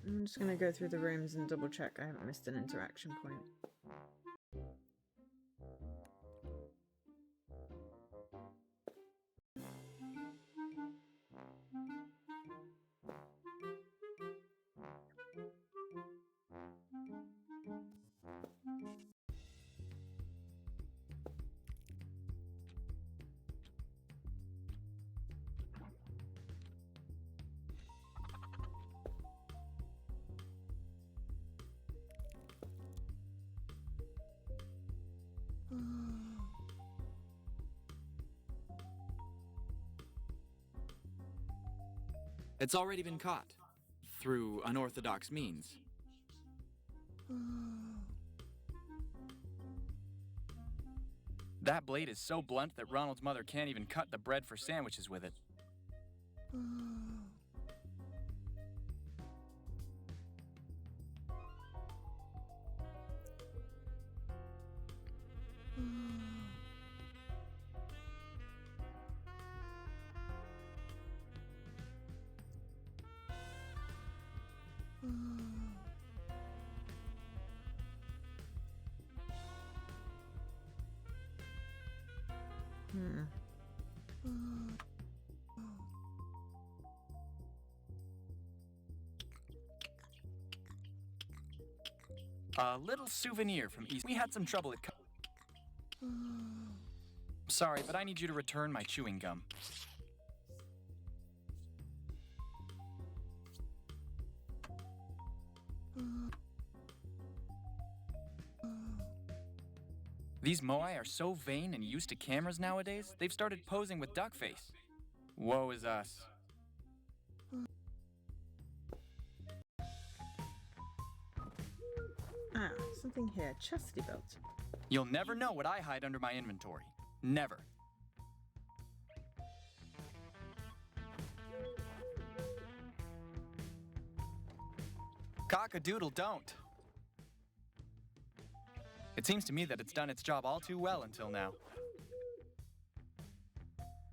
Speaker 1: I'm just gonna go through the rooms and double check I haven't missed an interaction point.
Speaker 13: It's already been caught. Through unorthodox means.
Speaker 4: That blade is so blunt that Ronald's mother can't even cut the bread for sandwiches with it. A little souvenir from East. We had some trouble at. Sorry, but I need you to return my chewing gum. These Moai are so vain and used to cameras nowadays, they've started posing with duck face. Woe is us.
Speaker 1: Ah, something here. Chastity belt.
Speaker 4: You'll never know what I hide under my inventory. Never. Cock-a-doodle don't. It seems to me that it's done its job all too well until now.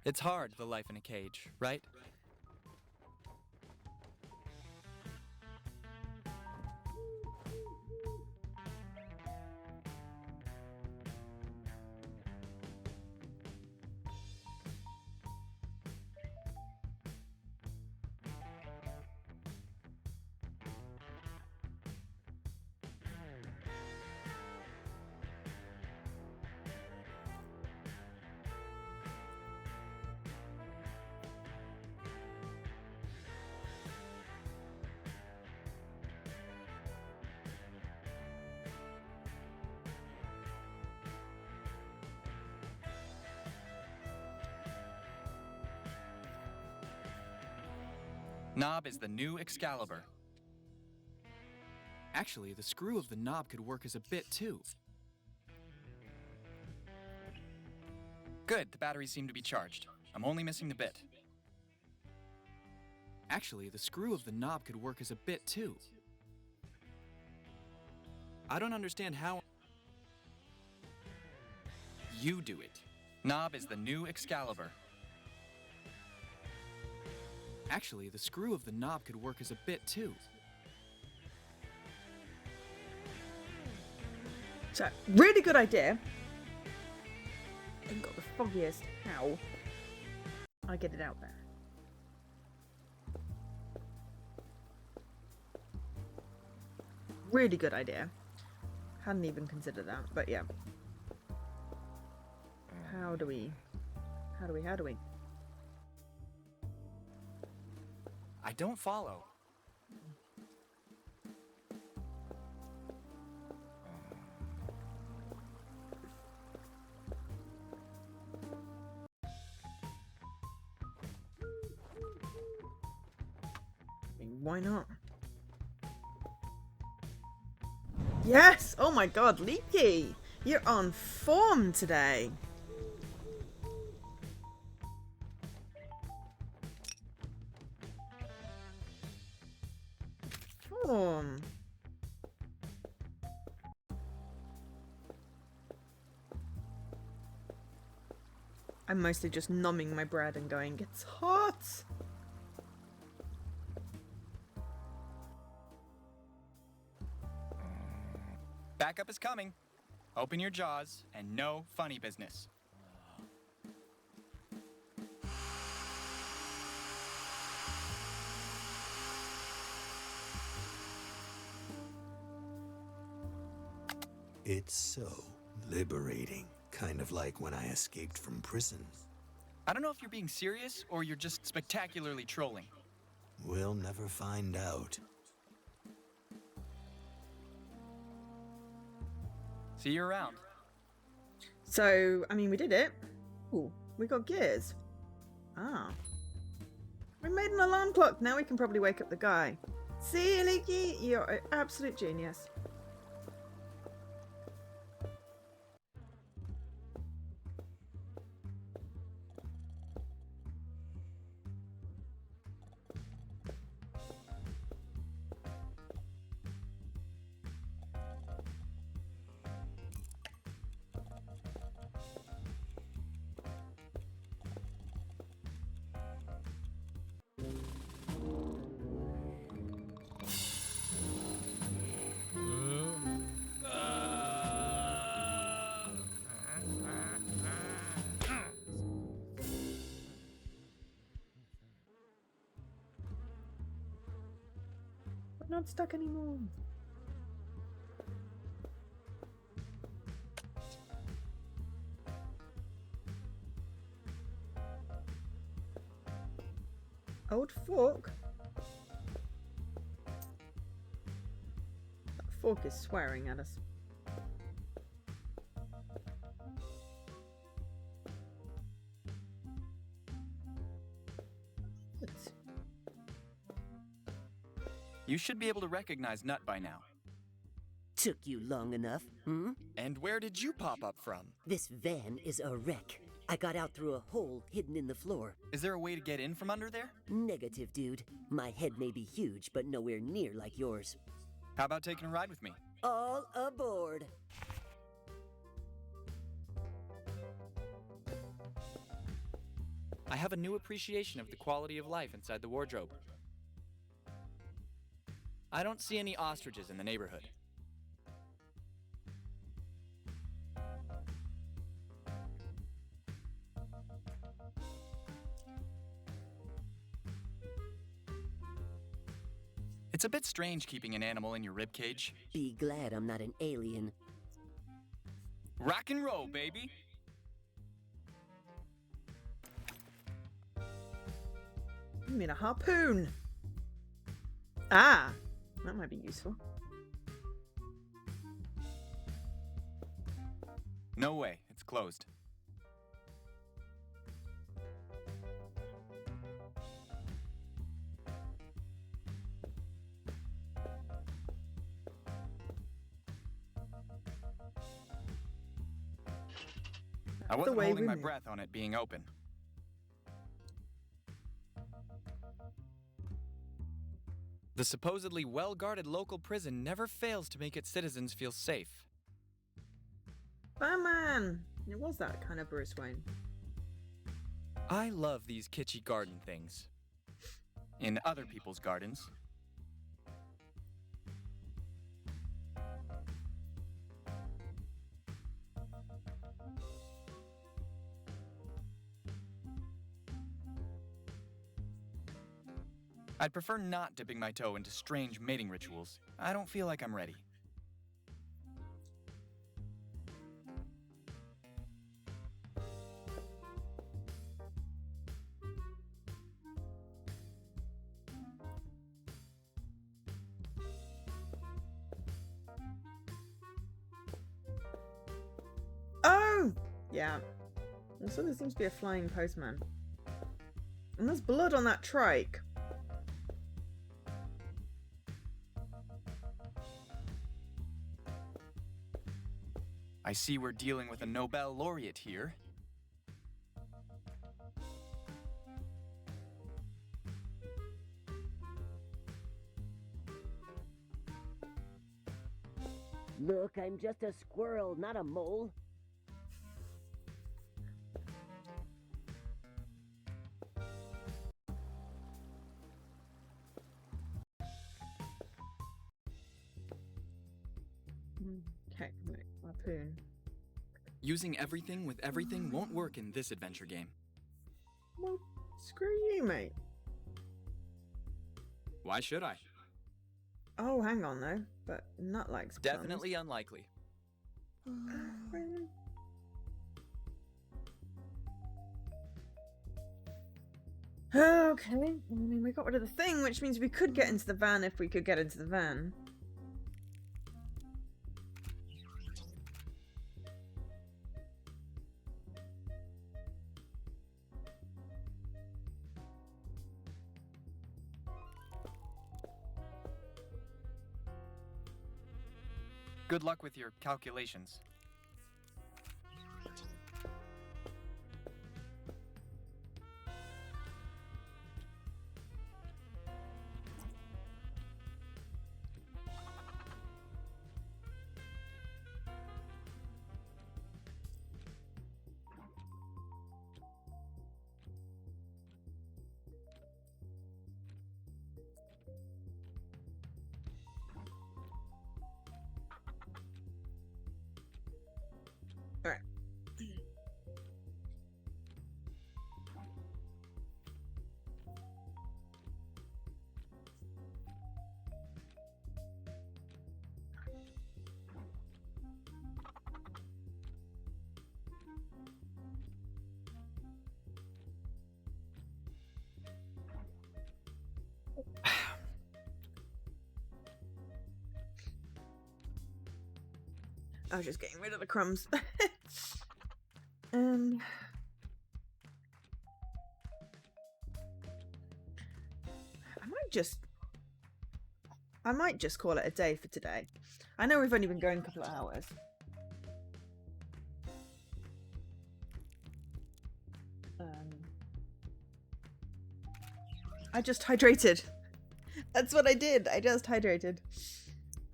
Speaker 4: It's hard, the life in a cage, right? Knob is the new Excalibur.
Speaker 13: Actually, the screw of the knob could work as a bit too.
Speaker 4: Good, the batteries seem to be charged. I'm only missing the bit.
Speaker 13: Actually, the screw of the knob could work as a bit too. I don't understand how...
Speaker 4: You do it. Knob is the new Excalibur.
Speaker 13: Actually, the screw of the knob could work as a bit too.
Speaker 1: So, really good idea. Ain't got the foggiest how I get it out there. Really good idea. Hadn't even considered that, but yeah. How do we?
Speaker 4: I don't follow.
Speaker 1: Why not? Yes! Oh my god, Leaky! You're on form today! Form. I'm mostly just numbing my bread and going, it's hot!
Speaker 4: Backup is coming. Open your jaws and no funny business.
Speaker 9: It's so liberating, kind of like when I escaped from prison.
Speaker 4: I don't know if you're being serious or you're just spectacularly trolling.
Speaker 9: We'll never find out.
Speaker 4: See you around.
Speaker 1: So, I mean, we did it. Ooh, we got gears. Ah. We made an alarm clock. Now we can probably wake up the guy. See, Leaky? You're an absolute genius. We're not stuck anymore. Old fork? That fork is swearing at us.
Speaker 4: You should be able to recognize Nut by now.
Speaker 3: Took you long enough, hmm?
Speaker 4: And where did you pop up from?
Speaker 3: This van is a wreck. I got out through a hole hidden in the floor.
Speaker 4: Is there a way to get in from under there?
Speaker 3: Negative, dude. My head may be huge, but nowhere near like yours.
Speaker 4: How about taking a ride with me?
Speaker 3: All aboard!
Speaker 13: I have a new appreciation of the quality of life inside the wardrobe. I don't see any ostriches in the neighborhood.
Speaker 4: It's a bit strange keeping an animal in your ribcage.
Speaker 3: Be glad I'm not an alien.
Speaker 4: Rock and roll, baby!
Speaker 1: You mean a harpoon? Ah, that might be useful.
Speaker 4: No way, it's closed. I
Speaker 1: the
Speaker 4: wasn't
Speaker 1: way
Speaker 4: holding
Speaker 1: we
Speaker 4: my
Speaker 1: move.
Speaker 4: breath on it being open. The supposedly well-guarded local prison never fails to make its citizens feel safe.
Speaker 1: Batman! It was that kind of Bruce Wayne.
Speaker 4: I love these kitschy garden things. In other people's gardens. I'd prefer not dipping my toe into strange mating rituals. I don't feel like I'm ready.
Speaker 1: Oh! Yeah. Also, there seems to be a flying postman. And there's blood on that trike.
Speaker 4: I see we're dealing with a Nobel laureate here.
Speaker 3: Look, I'm just a squirrel, not a mole.
Speaker 1: Okay, wait, harpoon.
Speaker 13: Using everything with everything won't work in this adventure game.
Speaker 1: Well, screw you, mate.
Speaker 13: Why should I?
Speaker 1: Oh, hang on though, but nut likes plums.
Speaker 13: Definitely unlikely.
Speaker 1: Really? Okay, I mean, we got rid of the thing, which means we could get into the van if we could get into the van.
Speaker 4: Good luck with your calculations.
Speaker 1: Alright. I was just getting rid of the crumbs. um, I might just call it a day for today. I know we've only been going a couple of hours. I just hydrated. That's what I did. I just hydrated.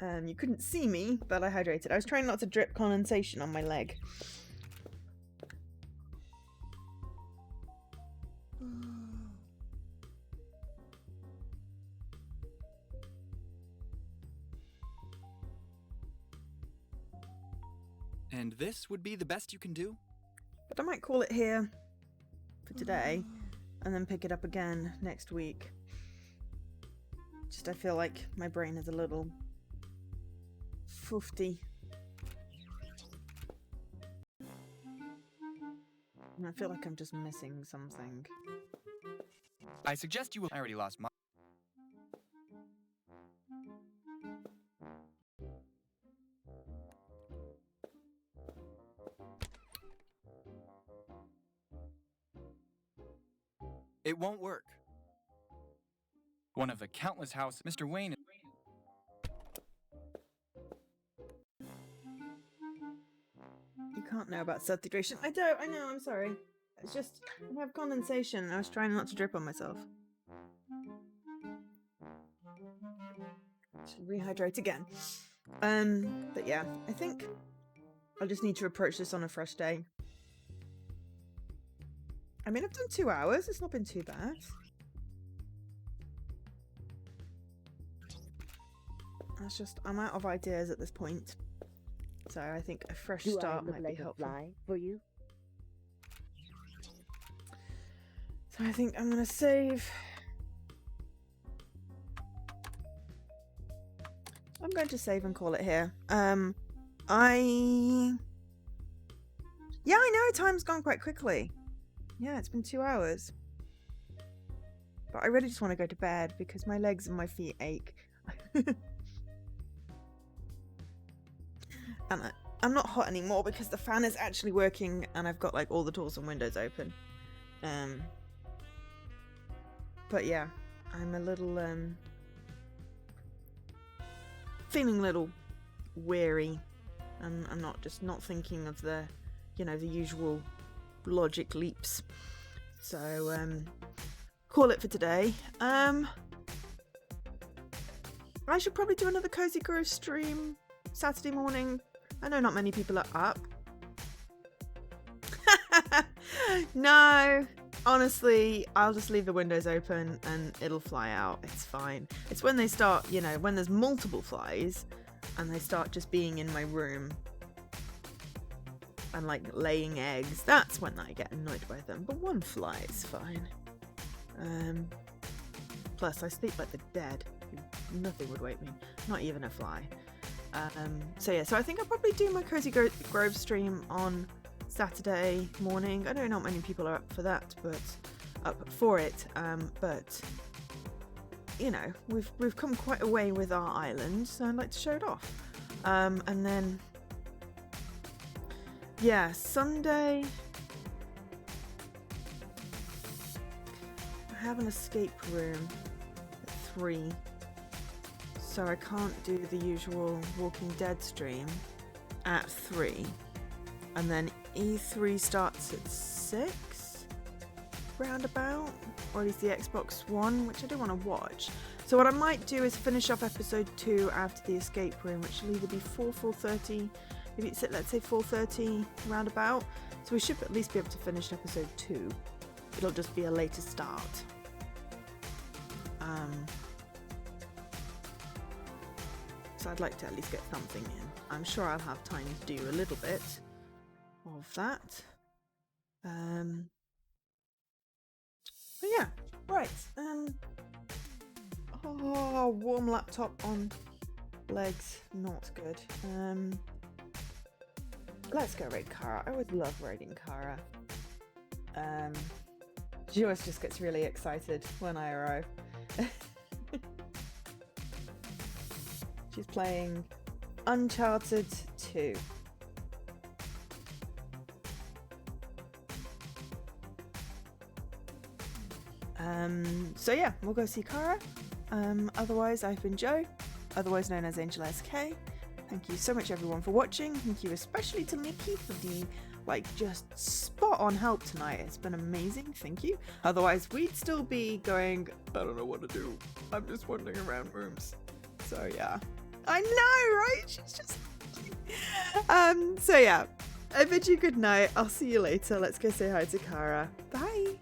Speaker 1: You couldn't see me, but I hydrated. I was trying not to drip condensation on my leg.
Speaker 13: And this would be the best you can do?
Speaker 1: But I might call it here for today and then pick it up again next week. Just I feel like my brain is a little foofty. And I feel like I'm just missing something.
Speaker 4: I suggest you... I already lost my... It won't work. One of the countless houses Mr. Wayne...
Speaker 1: You can't know about self-degradation. I don't. I know. I'm sorry. It's just I have condensation. I was trying not to drip on myself. Should rehydrate again. But yeah, I think I'll just need to approach this on a fresh day. I mean, I've done 2 hours. It's not been too bad. That's just, I'm out of ideas at this point. So I think a fresh start might be helpful.
Speaker 3: Fly for you?
Speaker 1: So I think I'm going to save. I'm going to save and call it here. Yeah, I know time's gone quite quickly. Yeah, it's been 2 hours. But I really just want to go to bed because my legs and my feet ache. And I'm not hot anymore because the fan is actually working and I've got like all the doors and windows open. But yeah, I'm a little feeling a little weary, and I'm not thinking of the, you know, the usual logic leaps. So call it for today. I should probably do another Cozy Grove stream Saturday morning. I know not many people are up. No, honestly, I'll just leave the windows open and it'll fly out. It's fine. It's when they start, you know, when there's multiple flies and they start just being in my room and like laying eggs, that's when I get annoyed by them. But one fly is fine. Plus I sleep like the dead. Nothing would wake me, not even a fly. So yeah, so I think I'll probably do my Cozy Grove stream on Saturday morning. I know not many people are up for that, but up for it. But you know, we've come quite a way with our island, so I'd like to show it off. And then yeah, Sunday I have an escape room at 3. So I can't do the usual Walking Dead stream at 3. And then E3 starts at 6, roundabout. Or at least the Xbox One, which I do want to watch. So what I might do is finish off episode 2 after the escape room, which will either be 4:30, maybe it's at, let's say 4:30 roundabout. So we should at least be able to finish episode 2. It'll just be a later start. So I'd like to at least get something in. I'm sure I'll have time to do a little bit of that. But yeah, right. Oh, warm laptop on legs, not good. Let's go raid Kara. I always love raiding Kara. She always just gets really excited when I arrive. She's playing Uncharted 2. So yeah, we'll go see Kara. Otherwise, I've been Joe, otherwise known as Angel SK. Thank you so much everyone for watching. Thank you especially to Mickey for the just spot on help tonight. It's been amazing. Thank you. Otherwise, we'd still be going, I don't know what to do. I'm just wandering around rooms. So yeah. I know, right? She's just so yeah. I bid you good night. I'll see you later. Let's go say hi to Kara. Bye.